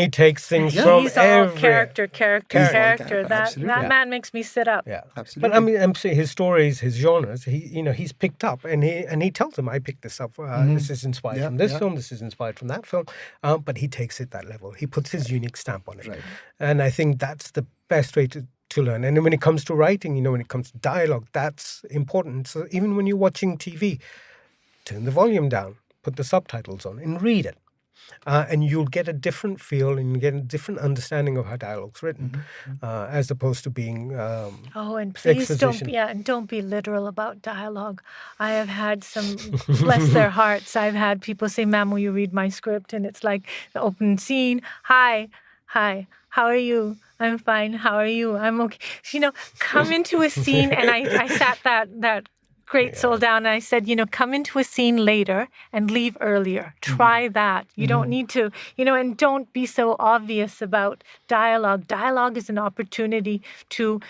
takes things from he's all every character. Absolutely. That man makes me sit up. Yeah, Absolutely. But I mean, I'm saying his stories, his genres. He's picked up, and he tells them, I picked this up. This is inspired from this film. This is inspired from that film. But he takes it that level. He puts his unique stamp on it, Right. and I think that's the best way to learn. And when it comes to writing, when it comes to dialogue, that's important. So even when you're watching TV, turn the volume down, put the subtitles on, and read it. And you'll get a different feel and you get a different understanding of how dialogue's written, as opposed to being And please don't be literal about dialogue. I have had some, bless their hearts, I've had people say, ma'am, will you read my script? And it's like the open scene. Hi, how are you? I'm fine. How are you? I'm okay. Come into a scene, and I sat that great soul down, and I said, come into a scene later and leave earlier. Try that. You don't need to, and don't be so obvious about dialogue. Dialogue is an opportunity to,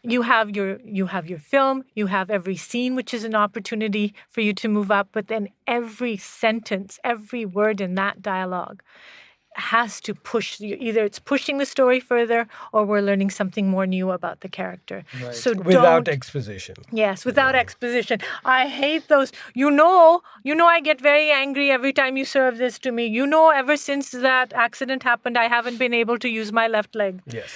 you have your film, you have every scene, which is an opportunity for you to move up, but then every sentence, every word in that dialogue has to push you. Either it's pushing the story further or we're learning something more new about the character. Right. So without exposition. Yes, without exposition. I hate those. I get very angry every time you serve this to me. Ever since that accident happened, I haven't been able to use my left leg. Yes.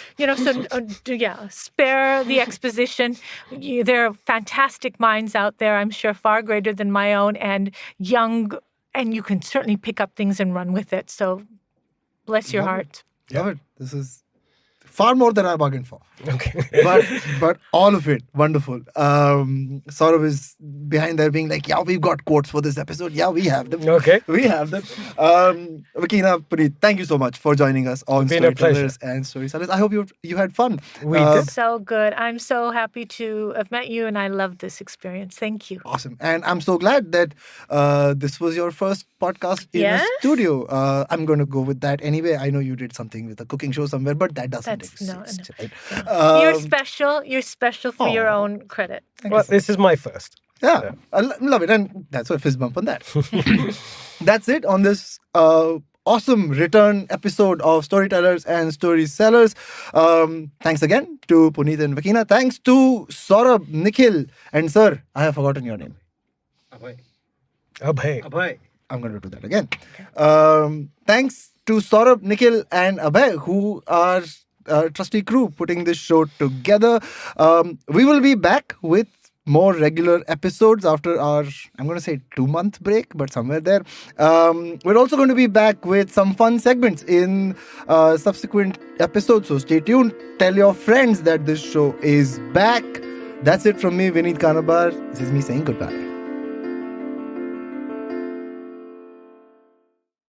Spare the exposition. There are fantastic minds out there, I'm sure far greater than my own, and young, and you can certainly pick up things and run with it. So bless your heart. Love it. This is far more than I bargained for. Okay. but all of it, wonderful. Saurabh is behind there being like, yeah, we've got quotes for this episode. Yeah, we have them. Okay. We have them. Vekeana, Puneet, thank you so much for joining us on It's been a Storytellers and Storytellers. I hope you had fun. We did. So good. I'm so happy to have met you, and I loved this experience. Thank you. Awesome. And I'm so glad that this was your first podcast in a Yes. studio. I'm going to go with that anyway. I know you did something with a cooking show somewhere, but that doesn't exist. Right? You're special. You're special for your own credit. Well, this is my first. Yeah, I love it. And that's why fist bump on that. That's it on this awesome return episode of Storytellers and Story Sellers. Thanks again to Puneet and Vekeana. Thanks to Saurabh, Nikhil, and sir, I have forgotten your name. Abhay. I'm going to do that again. Thanks to Saurabh, Nikhil, and Abhay, who are trusty crew putting this show together. We will be back with more regular episodes after our, I'm going to say 2-month break, but somewhere there. We're also going to be back with some fun segments in subsequent episodes, so stay tuned. Tell your friends that this show is back. That's it from me, Vineet Kanabar. This is me saying goodbye.